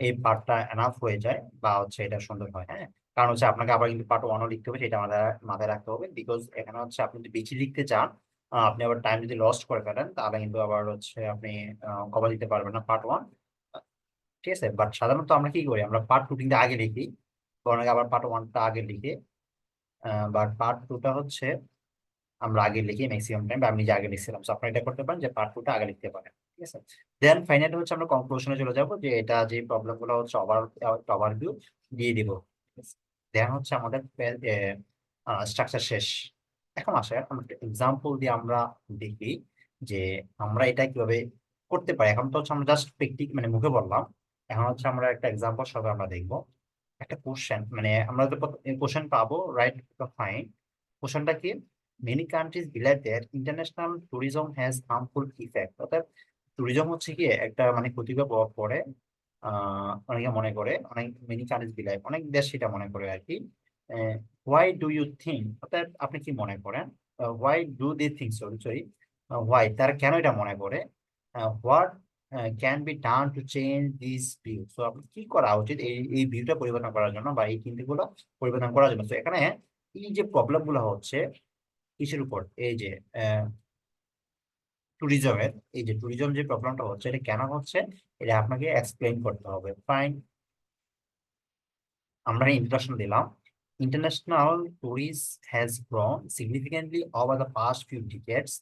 এই পার্টটা এনাফ হয়ে যায়, বা হচ্ছে এটা সুন্দর হয়। হ্যাঁ, কারণ হচ্ছে আপনাকে আবার কিন্তু পার্ট ওয়ানও লিখতে হবে, সেটা আমাদের মাথায় রাখতে হবে। বিকজ এখানে হচ্ছে আপনি যদি বেশি লিখতে চান, আপনি আবার টাইম যদি লস্ট করে ফেলেন, তাহলে কিন্তু আবার হচ্ছে আপনি কভার দিতে পারবেন না পার্ট ওয়ান। ঠিক আছে, বাট সাধারণত আমরা কি করি, আমরা পার্ট টু কিন্তু আগে লিখি, বরং আবার পার্ট ওয়ানটা আগে লিখে, বাট পার্ট টুটা হচ্ছে আমরা আগে লিখি ম্যাক্সিমাম টাইম, বা আমি নিজে আগে লিখছিলাম। তো আপনারা এটা করতে পারেন যে পার্ট টুটা আগে লিখতে পারেন। ঠিক আছে, দেন ফাইনালি হচ্ছে আমরা কনক্লুশনে চলে যাব, যে এটা যে প্রবলেম গুলো হচ্ছে ওভারভিউ দিয়ে দিব। দেন হচ্ছে আমাদের স্ট্রাকচার শেষ। এখন আসে আমরা এক্সাম্পল দিয়ে আমরা দেখি যে আমরা এটা কিভাবে করতে পারি। এখন তো হচ্ছে আমরা জাস্ট প্র্যাকটিক মানে মুখে বললাম, এখন হচ্ছে আমরা একটা এক্সাম্পল সহ আমরা দেখবো একটা কোশ্চেন, মানে আমরা তো কোশ্চেন পাবো, রাইট? ফাইন, কোশ্চেনটা কি? Many countries believe that international tourism has harmful effect. অর্থাৎ ট্যুরিজম হচ্ছে কি একটা মানে ক্ষতিকর প্রভাব পড়ে, অনেকে মনে করে, অনেক মেনি কান্ট্রিজ বিলিভ, অনেক দেশ সেটা মনে করে আর কি। হোয়াই ডু ইউ থিঙ্ক, অর্থাৎ আপনি কি মনে করেন? Why do they think, sorry sorry, why, তারা কেন এটা মনে করে? What can be done to change this view, so আপনার কি করা উচিত এই এই ভিউটা পরিবর্তন করার জন্য, বা এই চিন্তাগুলো পরিবর্তন করার জন্য। তো এখানে এই যে প্রবলেম গুলো হচ্ছে কিসের উপর, এই যে ট্যুরিজমের, এই যে ট্যুরিজম যে প্রবলেমটা হচ্ছে, এটা কেন হচ্ছে, এটা আপনাকে এক্সপ্লেইন করতে হবে। ফাইন, আমরা ইন্ট্রোডাকশন দিলাম। International tourism has grown significantly over the past few ডিকেডস।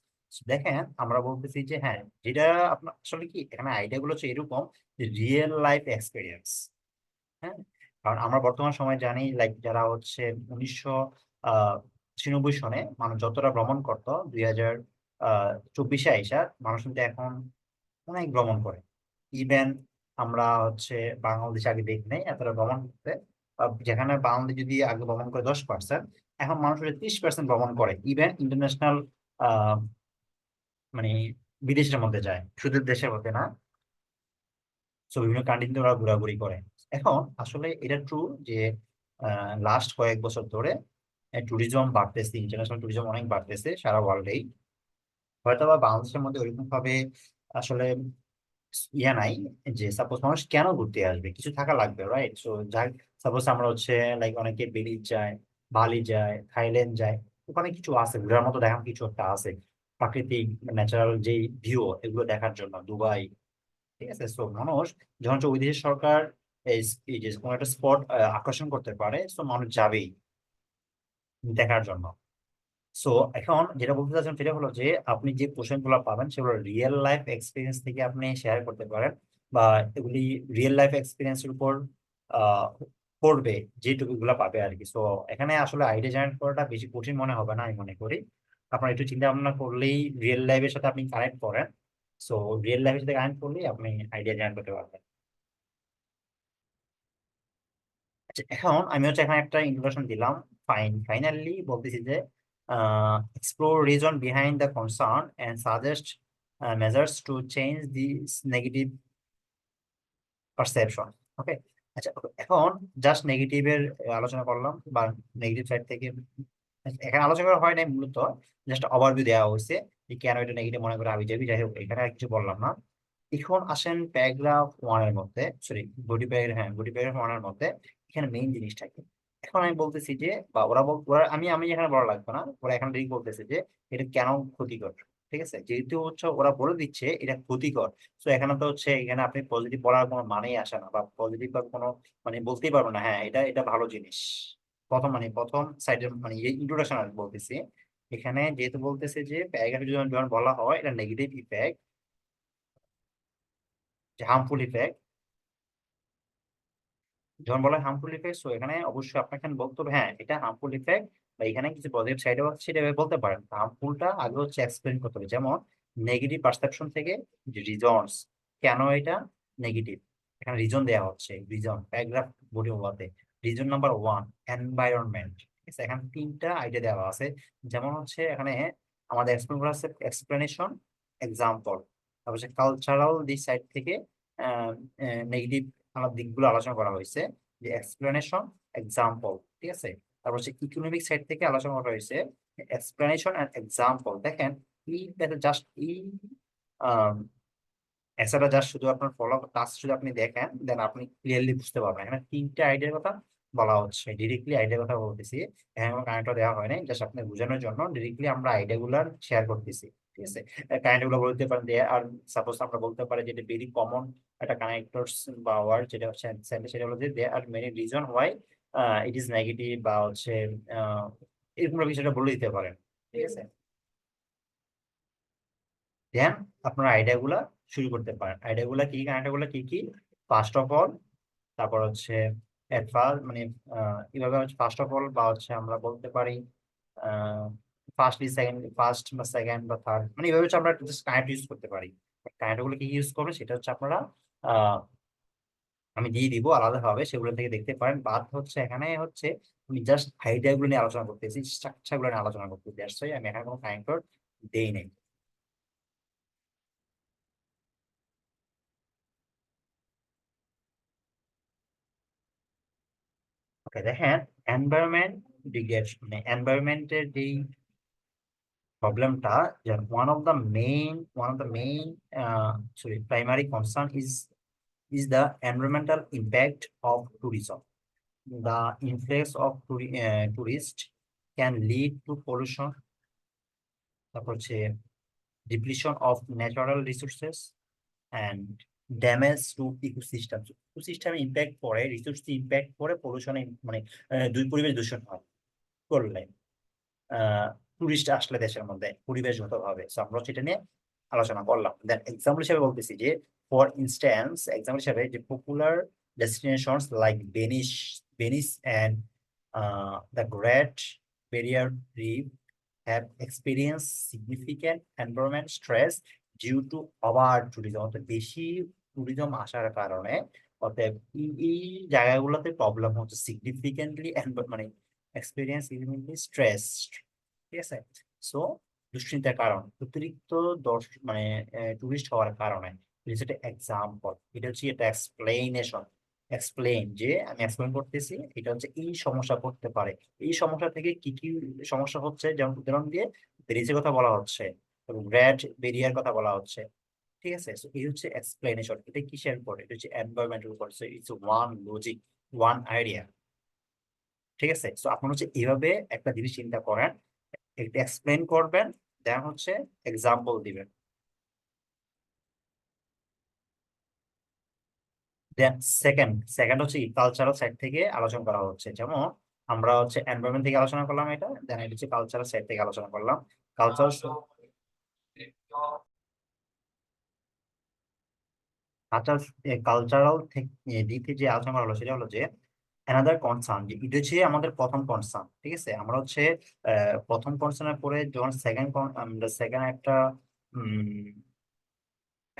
দেখেন আমরা বলতেছি যে হ্যাঁ, যেটা আপনার আসলে কি এখানে আইডিয়া গুলো হচ্ছে এরকম, যে রিয়েল লাইফ এক্সপিরিয়েন্স। হ্যাঁ, কারণ আমরা বর্তমান সময় জানি, লাইক যারা হচ্ছে 1996 সনে মানুষ যতটা ভ্রমণ করতো, 2024-এ আইসা মানুষ কিন্তু এখন অনেক ভ্রমণ করে। ইভেন আমরা হচ্ছে বাংলাদেশে আগে দেখি নাই এতটা ভ্রমণ করতে। যেখানে বাংলাদেশ যদি আগে ভ্রমণ করে 10%, এখন মানুষ 30% ভ্রমণ করে, ইভেন ইন্টারন্যাশনাল মানে বিদেশের মধ্যে যায়, শুধু দেশের মধ্যে না। সো বিভিন্ন কান্ট্রিতে ওরা ঘোরাঘুরি করে। এখন আসলে এটা ট্রু যে লাস্ট কয়েক বছর ধরে ট্যুরিজম বাড়তেছে, ইন্টারন্যাশনাল ট্যুরিজম অনেক বাড়তেছে সারা ওয়ার্ল্ডেই। হয়তো বা বাংলাদেশের মধ্যে ওইরকম ভাবে আসলে ইয়া নাই, যে সাপোজ মানুষ কেন ঘুরতে আসবে, কিছু থাকা লাগবে, রাইট? সো যাই, সাপোজ আমরা হচ্ছে লাইক অনেকে বেলিজ যায়, বালি যায়, থাইল্যান্ড যায়, ওখানে কিছু আছে ঘোরার মতো, দেখার কিছু একটা আছে, প্রাকৃতিক ন্যাচারাল যে ভিউ, এগুলো দেখার জন্য দুবাই। ঠিক আছে, সো মানুষ যখন হচ্ছে ওই দেশের সরকার এই এই যে কোনো একটা স্পট আকর্ষণ করতে পারে, সো মানুষ যাবেই দেখার জন্য। সো এখন যেটা বলতে চাচ্ছেন সেটা হলো যে আপনি যে কোশ্চেন গুলো পাবেন সেগুলো রিয়েল লাইফ এক্সপিরিয়েন্স থেকে আপনি শেয়ার করতে পারেন, বা এগুলি রিয়েল লাইফ এক্সপিরিয়েন্সের উপর আহ পড়বে, যে টপিক গুলো পাবে আর কি। সো এখানে আসলে আইডিয়া জেনারেট করাটা বেশি কঠিন মনে হবে না, আমি মনে করি। আপনার একটু চিন্তা ভাবনা করলেই রিয়েল লাইফের সাথে আপনি কানেক্ট করেন, সো রিয়েল লাইফের সাথে কানেক্ট করলেই আপনি আইডিয়া জেনারেট করতে পারবেন। আচ্ছা, এখন আমি হচ্ছে এখানে একটা ইন্ট্রোডাকশন দিলাম। ফাইনালি বলতেছি যে explore reason behind the concern and suggest measures to change this negative perception. Okay. আচ্ছা, এখন জাস্ট নেগেটিভের আলোচনা করলাম, বা নেগেটিভ সাইড থেকে এখানে আলোচনা করা হয় নাই, মূলত জাস্ট ওভারভিউ দেওয়া হয়েছে যে কেন এটা নেগেটিভ মনে করে হাবিজাবি। যাই হোক, এখানে আর কিছু বললাম না। এখন আসেন প্যারাগ্রাফ ওয়ানের মধ্যে, সরি বডি প্যারাগ্রাফ, হ্যাঁ বডি প্যারাগ্রাফ ওয়ানের মধ্যে এখানে মেইন জিনিসটা কি। এখন আমি বলতেছি যে, বা ওরা আমি আমি এখানে বলা লাগবে না, ওরা এখানে ঠিক বলতেছে যে এটা কেন ক্ষতিকর। ঠিক আছে, যেহেতু হচ্ছে ওরা বলে দিচ্ছে এটা ক্ষতিকর, তো এখানে তো হচ্ছে এখানে আপনি পজিটিভ বলার কোনো মানেই আসে না, বা পজিটিভ বা কোনো মানে বলতেই পারবো না হ্যাঁ এটা এটা ভালো জিনিস। প্রথম সাইডের মানে ইন্ট্রোডাকশন আর বলতেছি। এখানে যেহেতু বলতেছে যে প্যারাগ্রাফে যখন যখন বলা হয় এটা নেগেটিভ ইফেক্ট, যে হার্মফুল ইফেক্ট, যখন বলা হার্মফুল ইফেক্ট, সো এখানে অবশ্যই আপনাকে এখানে বলতে হবে হ্যাঁ এটা হার্মফুল ইফেক্ট, বা এখানে কিছু পজিটিভ সাইডও আছে সেটা এভাবে বলতে পারেন। হার্মফুলটা আগে হচ্ছে এক্সপ্লেন করতে হবে, যেমন নেগেটিভ পারসেপশন থেকে রিজনস, কেন এটা নেগেটিভ, এখানে রিজন দেওয়া হচ্ছে। রিজন প্যারাগ্রাফ বডি ওয়াতে রিজন নাম্বার ওয়ান, এনভায়রনমেন্ট। ঠিক আছে, এখানে তিনটা আইডিয়া দেওয়া আছে। যেমন হচ্ছে এখানে আমাদের এক্সপ্লেন করা আছে এক্সপ্লেনেশন, এক্সাম্পল, তারপর হচ্ছে কালচারাল দিক সাইড থেকে নেগেটিভ আমার দিকগুলো আলোচনা করা হয়েছে, যে এক্সপ্লেনেশন, এক্সাম্পল। ঠিক আছে, তারপর হচ্ছে ইকোনমিক সাইড থেকে আলোচনা করা হয়েছে এক্সপ্লেনেশন এন্ড এক্সাম্পল। দেখেন এই জাস্ট এই এছাড়া জাস্ট শুধু আপনার ফলো টাস্ক যদি আপনি দেখেন দেন আপনি ক্লিয়ারলি বুঝতে পারবেন এখানে তিনটা আইডিয়ার কথা বলা হচ্ছে। ডিরেক্টলি আইডিয়ার কথা বলতেছি, এখানে কোনো কারেন্টও দেওয়া হয় নাই, জাস্ট আপনার বোঝানোর জন্য ডিরেক্টলি আমরা আইডিয়া গুলার শেয়ার করতেছি। ঠিক আছে, কারেন্ট গুলো বলতে পারেন দিয়ে, আর সাপোজ আমরা বলতে পারি যেটা ভেরি কমন একটা কানেক্টরস বা ওয়ার্ড যেটা হচ্ছে সেটা হলো যে they are many reason why it is negative, বা হচ্ছে আহ, এরকম বিষয়টা বলে দিতে পারেন। ঠিক আছে, দেন আপনার আইডিয়া গুলা শুরু করতে পারেন। আইডিয়া গুলা কি, আইডিয়া গুলা কি কি? ফার্স্ট অফ অল, তারপর হচ্ছে এট ফার্স্ট মানে এভাবে হচ্ছে ফার্স্ট অফ অল, বা হচ্ছে আমরা বলতে পারি ফার্স্টলি সেকেন্ড, ফার্স্ট বা সেকেন্ড বা থার্ড, মানে এভাবে হচ্ছে আমরা জাস্ট কানেক্ট ইউজ করতে পারি। কানেক্ট গুলো কি ইউজ করবে সেটা হচ্ছে আপনারা আহ, আমি দিয়ে দিব আলাদাভাবে, সেগুলো থেকে দেখতে পারেন। বাদ হচ্ছে এখানে হচ্ছে আমি জাস্ট আইডিয়া গুলো নিয়ে আলোচনা করতেছি, স্ট্রাকচার গুলো নিয়ে আলোচনা করতেছি, দ্যাটস ওয়াই আমি এখানে কোনো কানেক্টর দেই নাই। ওকে, দেখেন এনভায়রনমেন্ট ডিগ্রেডেশন, মানে এনভায়রনমেন্টের যেই প্রবলেমটা, যে one of the main sorry primary concern is the environmental impact of tourism. The influx of tourists can lead to pollution, তারপর হচ্ছে depletion of natural resources and damage to ecosystem। Ecosystem impact পড়ে, resource impact পড়ে, পলিউশনে মানে দুই পরিবেশ দূষণ হয় করলে টুরিস্ট আসলে দেশের মধ্যে পরিবেশগত ভাবে। So, আমরা সেটা নিয়ে আলোচনা করলাম। দেন এক্সাম্পল হিসেবে বলতেছি যে ফর ইনস্ট্যান্স, এক্সাম্পল হিসেবে যে popular destinations like Venice and the Great Barrier Reef have experience significant environment stress due to over tourism. অর্থাৎ বেশি ট্যুরিজম আসার কারণে অতএব এই জায়গাগুলোতে প্রবলেম হচ্ছে সিগনিফিকেন্টলি, মানে এক্সপিরিয়েন্স ইমিডিয়েটলি স্ট্রেস। ঠিক আছে, সো দুশ্চিন্তার কারণ অতিরিক্ত মানে টুরিস্ট হওয়ার কারণে। এটা এক্সাম্পল, এটা হচ্ছে এটা এক্সপ্লেনেশন। এক্সপ্লেন, যে আমি এক্সপ্লেন করতেছি এটা হচ্ছে এই সমস্যা করতে পারে, এই সমস্যা থেকে কি কি সমস্যা হচ্ছে, যেমন উদাহরণ দিয়ে ব্রিজের কথা বলা হচ্ছে এবং গ্রেট বেরিয়ার কথা বলা হচ্ছে। ঠিক আছে, so এই হচ্ছে এক্সপ্লেনেশন। এটা কিসের উপর? এটা হচ্ছে এনভায়রনমেন্টের উপর। So it's one logic, one idea. ঠিক আছে, সো আপনি হচ্ছে এইভাবে একটা জিনিস চিন্তা করেন, একটা এক্সপ্লেন করবেন, দেন হচ্ছে এক্সাম্পল দিবেন। দেন সেকেন্ড সেকেন্ড হচ্ছে কালচারাল সাইড থেকে আলোচনা করা হচ্ছে। যেমন আমরা হচ্ছে এনভায়রনমেন্ট থেকে আলোচনা করলাম, এটা দেন এটা হচ্ছে কালচারাল সাইড থেকে আলোচনা করলাম। কালচারাল কালচারাল দিক থেকে যে আলোচনা করা হলো সেটা হলো যে অ্যানাদার কনসার্ন, যে এটা হচ্ছে আমাদের প্রথম কনসার্ন, ঠিক আছে। আমরা হচ্ছে প্রথম কনসার্নের পরে যখন সেকেন্ড একটা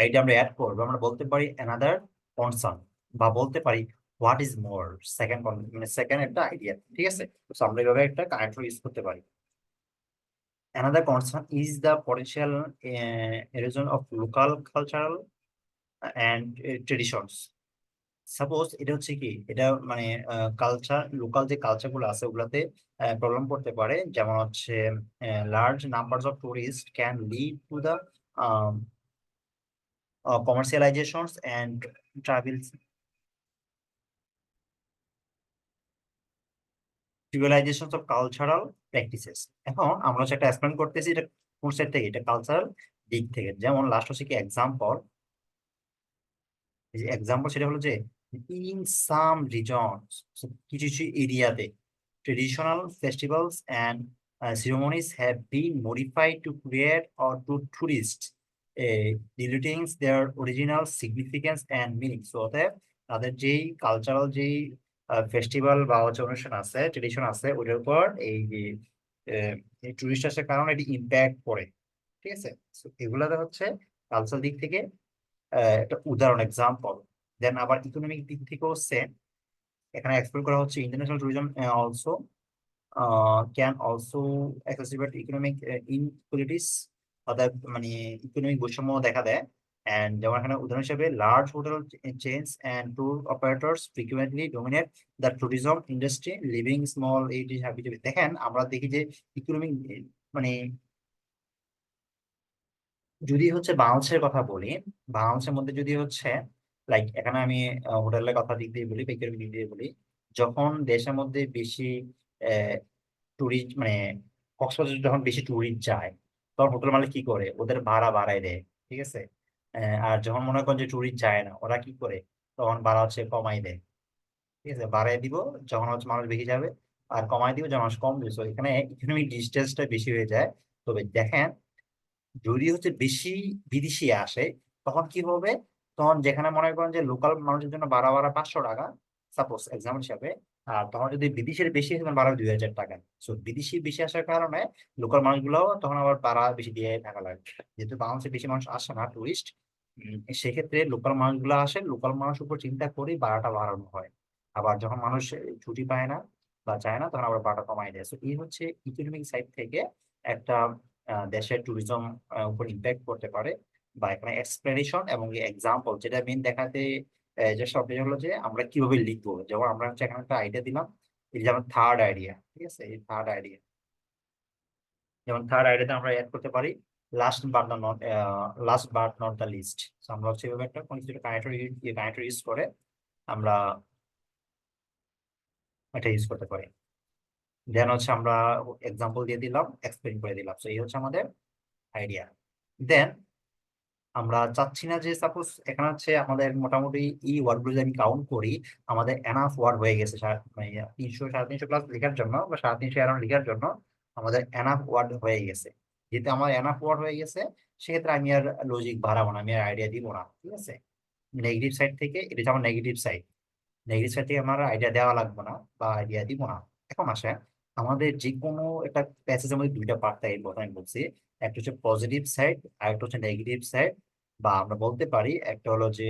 এইটা আমরা অ্যাড করবো, আমরা বলতে পারি অ্যানাদার কনসার্ন, বা বলতে পারি হোয়াট ইজ মোর, সেকেন্ড মানে সেকেন্ড একটা আইডিয়া, ঠিক আছে। তো আমরা এইভাবে একটা কানেক্টর ইউজ করতে পারি। Another concern is the potential erosion of local cultural and traditions. Suppose এটা হচ্ছে কি, এটা মানে কালচার, লোকাল যে কালচার গুলো আছে ওগুলাতে প্রবলেম করতে পারে, যেমন হচ্ছে large numbers of tourist can lead to the commercializations and travels civilizations of cultural practices। এখন আমরা হচ্ছে একটা এক্সপ্লেন করতেছি, এটা কোন সাইড থেকে, এটা কালচারাল দিক থেকে। যেমন লাস্ট হচ্ছে কি এক্সাম্পল, এই যে এক্সাম্পল সেটা হলো যে ইন সাম রিজনস, কিছু কিছু এরিয়াতে traditional festivals and ceremonies have been modified to create or to tourists diluting their original significance and meaning। So অতএব তাদের যেই কালচারাল যেই ফেস্টিভ্যাল বা হচ্ছে অনুষ্ঠান আছে, ট্রেডিশন আছে, ওটার উপর এই যে টুরিস্ট আসার কারণে এটি ইম্প্যাক্ট পড়ে, ঠিক আছে। So এগুলাতে হচ্ছে কালচারাল দিক থেকে একটা উদাহরণ এক্সাম্পল। দেন আবার ইকোনমিক দিক থেকেও সেম, এখানে এক্সপ্লোর করা হচ্ছে international tourism also can also exacerbate economic inequalities, অর্থাৎ মানে ইকোনমিক বৈষম্য দেখা দেয়। এন্ড যেমন এখানে উদাহরণ হিসেবে large hotel chains and tour operators frequently dominate the tourism industry, living small eight is happy to be. দেখেন আমরা দেখি যে ইকোনমিক মানে যদি হচ্ছে বাংলাদেশের কথা বলি, বাংলাদেশের মধ্যে যদি হচ্ছে লাইক এখানে আমি হোটেলের কথা দিক দিয়ে বলি, ইকোনমিক দিক দিয়ে বলি, যখন দেশের মধ্যে বেশি টুরিস্ট মানে কক্সবাজার যখন বেশি টুরিস্ট যায়, তখন হোটেল মালিক কি করে, ওদের ভাড়া বাড়ায় দেয়, ঠিক আছে। আর যখন মনে করেন যে টুরিস্ট যায় না, ওরা কি করে, তখন ভাড়া হচ্ছে কমাই দেয়, ঠিক আছে। বাড়ায় দিব যখন হচ্ছে মানুষ বেশি যাবে, আর কমাই দিব যখন মানুষ কম দিবে। So এখানে ইকোনমিক ডিস্টেন্সটা বেশি হয়ে যায়। তবে দেখেন যদি হচ্ছে বেশি বিদেশি আসে, তখন কি হবে, তখন যেখানে মনে করেন যে লোকাল মানুষের জন্য ভাড়া ভাড়া 500 টাকা, সাপোজ এক্সাম্পল হিসাবে, আর তখন যদি বিদেশের বেশি হয়, তখন ভাড়া 2000 টাকা। সো বিদেশি বেশি আসার কারণে লোকাল মানুষগুলো তখন আবার ভাড়া বেশি দিয়ে টাকা লাগে। যেহেতু বাংলাদেশে বেশি মানুষ আসে না টুরিস্ট, সেক্ষেত্রে লোকাল মানুষগুলো আসে, লোকাল মানুষ উপর চিন্তা করে ভাড়াটা বাড়ানো হয়। আবার যখন মানুষ ছুটি পায় না বা চায় না, তখন আবার ভাড়াটা কমাই দেয়। তো এই হচ্ছে ইকোনমিক সাইড থেকে একটা দেশের ট্যুরিজম উপর ইম্প্যাক্ট করতে পারে। বা এখানে এক্সপ্লেনেশন এবং এক্সাম্পল যেটা মেইন দেখাতে যে সবটা হলো যে আমরা কিভাবে লিখবো। যেমন আমরা হচ্ছে এখানে একটা আইডিয়া দিলাম, এই যেমন থার্ড আইডিয়া, ঠিক আছে, এই থার্ড আইডিয়া, যেমন থার্ড আইডিয়াতে আমরা অ্যাড করতে পারি last but not the list. আমরা হচ্ছে এভাবে একটা কোনো কিছু কানেক্টর ইউজ করে আমরা এটা ইউজ করতে পারি। দেন হচ্ছে আমরা এক্সাম্পল দিয়ে দিলাম, এক্সপ্লেন করে দিলাম। তো এই হচ্ছে আমাদের আইডিয়া। দেন আমরা চাচ্ছি না যে সাপোজ এখানে হচ্ছে আমাদের মোটামুটি এই ওয়ার্ড গুলো যদি আমি কাউন্ট করি, আমাদের এনাফ ওয়ার্ড হয়ে গেছে, মানে 300 350 প্লাস লেখার জন্য বা 350 অ্যারাউন্ড লেখার জন্য আমাদের এনাফ ওয়ার্ড হয়ে গেছে। যেহেতু আমার এনাফ ওয়ার্ড হয়ে গেছে, সেক্ষেত্রে আমি আর লজিক বাড়াবো না, আমি আর আইডিয়া দিব না, ঠিক আছে। নেগেটিভ সাইড থেকে, এটা হচ্ছে আমার নেগেটিভ সাইড, নেগেটিভ সাইড থেকে আমার আইডিয়া দেওয়া লাগবে না বা আইডিয়া দিব না। এখন আসে আমাদের যে কোনো একটা প্যাসেজের মধ্যে দুইটা পার্ট থাকে, প্রথমে বলছি একটা হচ্ছে পজিটিভ সাইড আর একটা হচ্ছে নেগেটিভ সাইড। বা আমরা বলতে পারি একটা হলো যে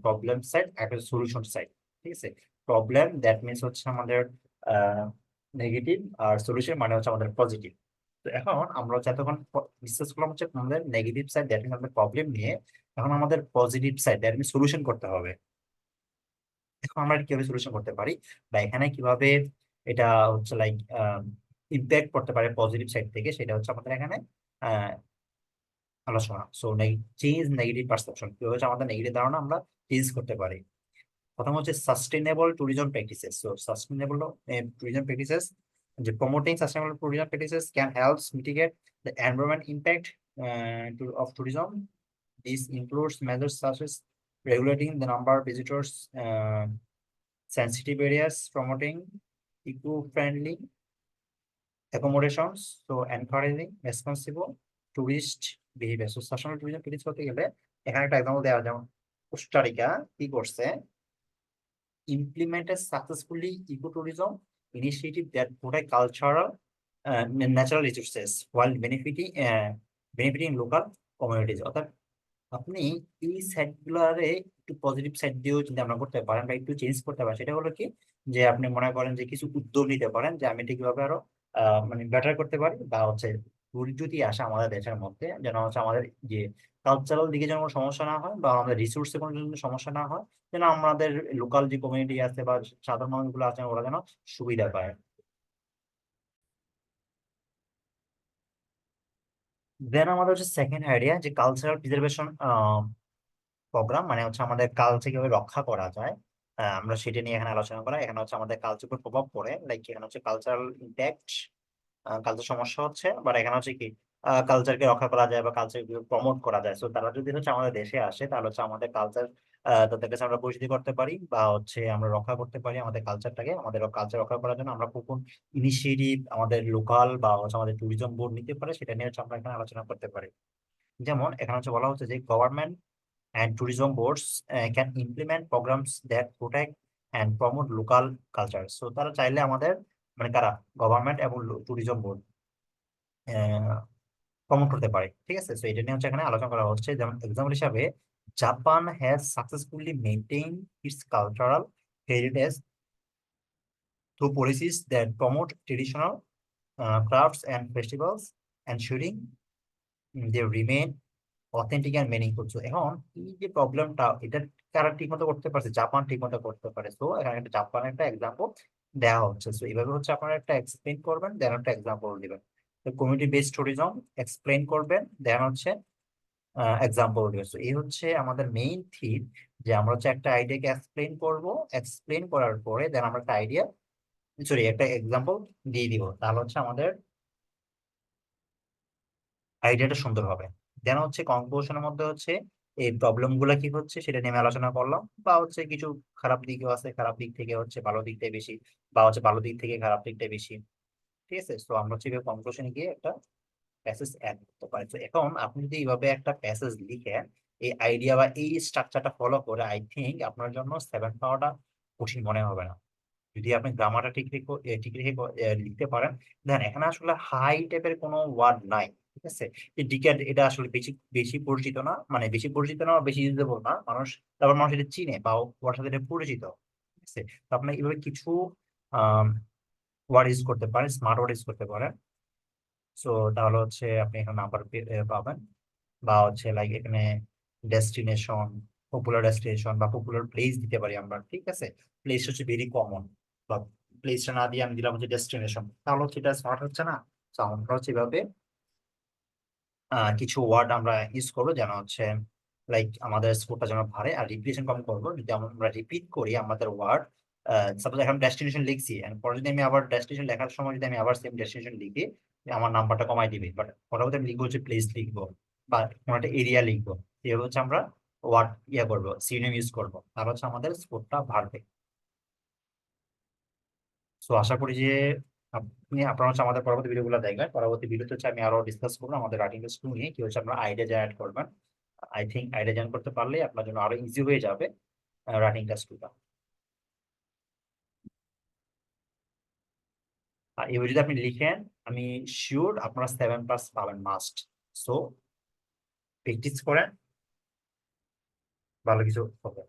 প্রবলেম সাইড, একটা সলিউশন সাইড, ঠিক আছে। প্রবলেম দ্যাট মিনস হচ্ছে আমাদের নেগেটিভ, আর সলিউশন মানে হচ্ছে আমাদের পজিটিভ। তো এখন আমরা হচ্ছে এতক্ষণ ডিসকাস করলাম হচ্ছে আমাদের নেগেটিভ সাইড দ্যাট মিনস আমাদের প্রবলেম নিয়ে। এখন আমাদের positive side that means solution করতে হবে। এখন আমরা এটা কিভাবে সলিউশন করতে পারি, বা এখানে কিভাবে এটা হচ্ছে লাইক ইম্প্যাক্ট করতে পারে পজিটিভ সাইড থেকে, সেটা হচ্ছে আমাদের এখানে আহ, আলোচনা। সো চেঞ্জ নেগেটিভ পারসেপশন, কিভাবে হচ্ছে আমাদের নেগেটিভ ধারণা আমরা চেঞ্জ করতে পারি। প্রথম হচ্ছে sustainable tourism practices. So sustainable tourism practices, যে promoting sustainable tourism practices can helps mitigate the environment impact of tourism. This includes measures such as regulating the number of visitors, sensitive areas, promoting eco-friendly accommodations, so encouraging responsible tourist behavior. So sustainable tourism practice করতে গেলে এখানে একটা example দেওয়া, যেমন Costa Rica কি করছে, implemented successfully ecotourism initiative that protect cultural natural resources while benefiting local communities. অর্থাৎ আপনি এই সাইড গুলারে একটু পজিটিভ সাইড দিয়েও চিন্তা ভাবনা করতে পারেন বা একটু চেঞ্জ করতে পারেন। সেটা হলো কি, যে আপনি মনে করেন যে কিছু উদ্যোগ নিতে পারেন যে আমি এটা কিভাবে আরো মানে বেটার করতে পারি, বা হচ্ছে ট্যুরিস্ট যদি আসে আমাদের দেশের মধ্যে, যেন হচ্ছে আমাদের যে কালচারাল দিকে যেন কোনো সমস্যা না হয়, বা আমাদের রিসোর্সে কোনো যেন সমস্যা না হয়, যেন আমাদের লোকাল যে কমিউনিটি আছে বা সাধারণ মানুষগুলো আছে ওরা যেন সুবিধা পায়। দেন আমাদের হচ্ছে সেকেন্ড আইডিয়া, যে কালচারাল প্রিজার্ভেশন প্রোগ্রাম, মানে হচ্ছে আমাদের কালচার কিভাবে রক্ষা করা যায়। আমরা সেটা নিয়ে এখানে আলোচনা করা। এখানে হচ্ছে আমাদের কালচার উপর প্রভাব পড়ে, লাইক এখানে হচ্ছে কালচারাল ইম্প্যাক্ট, কালচার সমস্যা হচ্ছে, বাট এখানে হচ্ছে কি কালচারকে রক্ষা করা যায় বা কালচার প্রমোট করা যায়। তো তারা যদি হচ্ছে আমাদের দেশে আসে, তাহলে হচ্ছে আমাদের কালচার তাদের কাছে আমরা পরিচিতি করতে পারি, বা হচ্ছে আমরা রক্ষা করতে পারি আমাদের কালচারটাকে। আমাদের কালচার রক্ষা করার জন্য আমরা কোন ইনিশিয়েটিভ আমাদের লোকাল বা হচ্ছে আমাদের ট্যুরিজম বোর্ড নিতে পারে, সেটা নিয়ে হচ্ছে আমরা এখানে আলোচনা করতে পারি। যেমন এখানে হচ্ছে বলা হচ্ছে যে government and tourism boards can implement programs that protect and promote local culture. So তারা চাইলে আমাদের, মানে কারা, গভর্নমেন্ট এবং ট্যুরিজম বোর্ড প্রমোট করতে পারে। ঠিক আছে, তো এটা নিয়ে হচ্ছে এখানে আলোচনা করা হচ্ছে। যেমন এক্সাম্পল হিসাবে, Japan has successfully maintain it's cultural heritage through policies that promote traditional crafts and festivals, ensuring they remain authentic and meaningful. So এখন এই যে প্রবলেমটা, এটা কারা ঠিক মতো করতে পারছে? জাপান ঠিক মতো করতে পারে। তো এখানে একটা জাপানের একটা এক্সাম্পল দেওয়া হচ্ছে। সো এইভাবে হচ্ছে আপনারা একটা এক্সপ্লেইন করবেন, দেন একটা এক্সাম্পল দিবেন। তো কমিউনিটি বেসড ট্যুরিজম এক্সপ্লেইন করবেন, দেন হচ্ছে এক্সাম্পল দিবেন। সো এই হচ্ছে আমাদের মেইন থিম, যে আমরা হচ্ছে একটা আইডিয়াকে এক্সপ্লেইন করব, এক্সপ্লেইন করার পরে দেন আমরা একটা আইডিয়া, সরি একটা এক্সাম্পল দিয়ে দিব, তাহলে হচ্ছে আমাদের আইডিয়াটা সুন্দর হবে। দেন হচ্ছে কনক্লুশনের মধ্যে হচ্ছে এই প্রবলেম গুলা কি হচ্ছে সেটা নিয়ে আমি আলোচনা করলাম, বা হচ্ছে কিছু খারাপ দিকও আছে, খারাপ দিক থেকে হচ্ছে ভালো দিকটাই বেশি, বা হচ্ছে ভালো দিক থেকে খারাপ দিকটাই বেশি। ঠিক আছে, তো আমরা হচ্ছে কনক্লুশনে গিয়ে একটা প্যাসেজ অ্যাড করতে পারি। তো এখন আপনি যদি এইভাবে একটা প্যাসেজ লিখেন, এই আইডিয়া বা এই স্ট্রাকচারটা ফলো করে, আই থিঙ্ক আপনার জন্য 7 পাওয়াটা কঠিন মনে হবে না। যদি আপনি গ্রামারটা ঠিক রেখে লিখতে পারেন। দেখেন এখানে আসলে হাই টাইপের কোনো ওয়ার্ড নাই। ঠিক আছে, এই ডিক্যাড এটা আসলে বেশি বেশি পরিচিত না, মানে বেশি পরিচিত না বা বেশি ইউজেবল না মানুষ, তারপর মানুষ এটা চিনে বা ওর সাথে এটা পরিচিত। ঠিক আছে, তো আপনি এইভাবে কিছু ওয়ার্ড ইউজ করতে পারেন, স্মার্ট ওয়ার্ড ইউজ করতে পারেন। সো তাহলে হচ্ছে আপনি এখানে নাম্বার পাবেন, বা হচ্ছে লাইক এখানে ডেস্টিনেশন, পপুলার ডেস্টিনেশন বা পপুলার প্লেস দিতে পারি আমরা। ঠিক আছে, প্লেস হচ্ছে ভেরি কমন, বা প্লেসটা না দিয়ে আমি দিলাম হচ্ছে ডেস্টিনেশন, তাহলে হচ্ছে এটা স্মার্ট হচ্ছে না। তো আমরা হচ্ছে এভাবে কিছু ওয়ার্ড আমরা ইউজ করবো, যেন হচ্ছে লাইক আমাদের স্কোরটা যেন বাড়ে। আর রিপিটেশন কম করবো, যদি আমরা রিপিট করি আমাদের ওয়ার্ড, সাপোজ এখন ডেস্টিনেশন লিখছি, and পরে যদি আমি আবার ডেস্টিনেশন লেখার সময় যদি আমি আবার সেম ডেস্টিনেশন লিখি, আমার নাম্বারটা কমাই দিবে। বাট পরবর্তী আমি লিখবো হচ্ছে প্লেস লিখবো, বা কোনো একটা এরিয়া লিখবো। এভাবে হচ্ছে আমরা ওয়ার্ড করবো, সিনোনিম ইউজ করবো, তাহলে হচ্ছে আমাদের স্কোরটা বাড়বে। সো আশা করি যে আপনারা হচ্ছে আমাদের পরবর্তী ভিডিওগুলো দেখবেন। পরবর্তী ভিডিওতে হচ্ছে আমি আরো ডিসকাস করবো আমাদের রাইটিং স্কিল নিয়ে, কি হচ্ছে আপনারা আইডিয়া জেনারেট করবেন। আই থিঙ্ক আইডিয়া জেনারেট করতে পারলে আপনার জন্য আরো ইজি হয়ে যাবে রাইটিং টাস্কটা। আর এবার যদি আপনি লিখেন, আমি শিওর আপনারা 7+ পাবেন মাস্ট। সো প্র্যাকটিস করেন, ভালো কিছু হবে।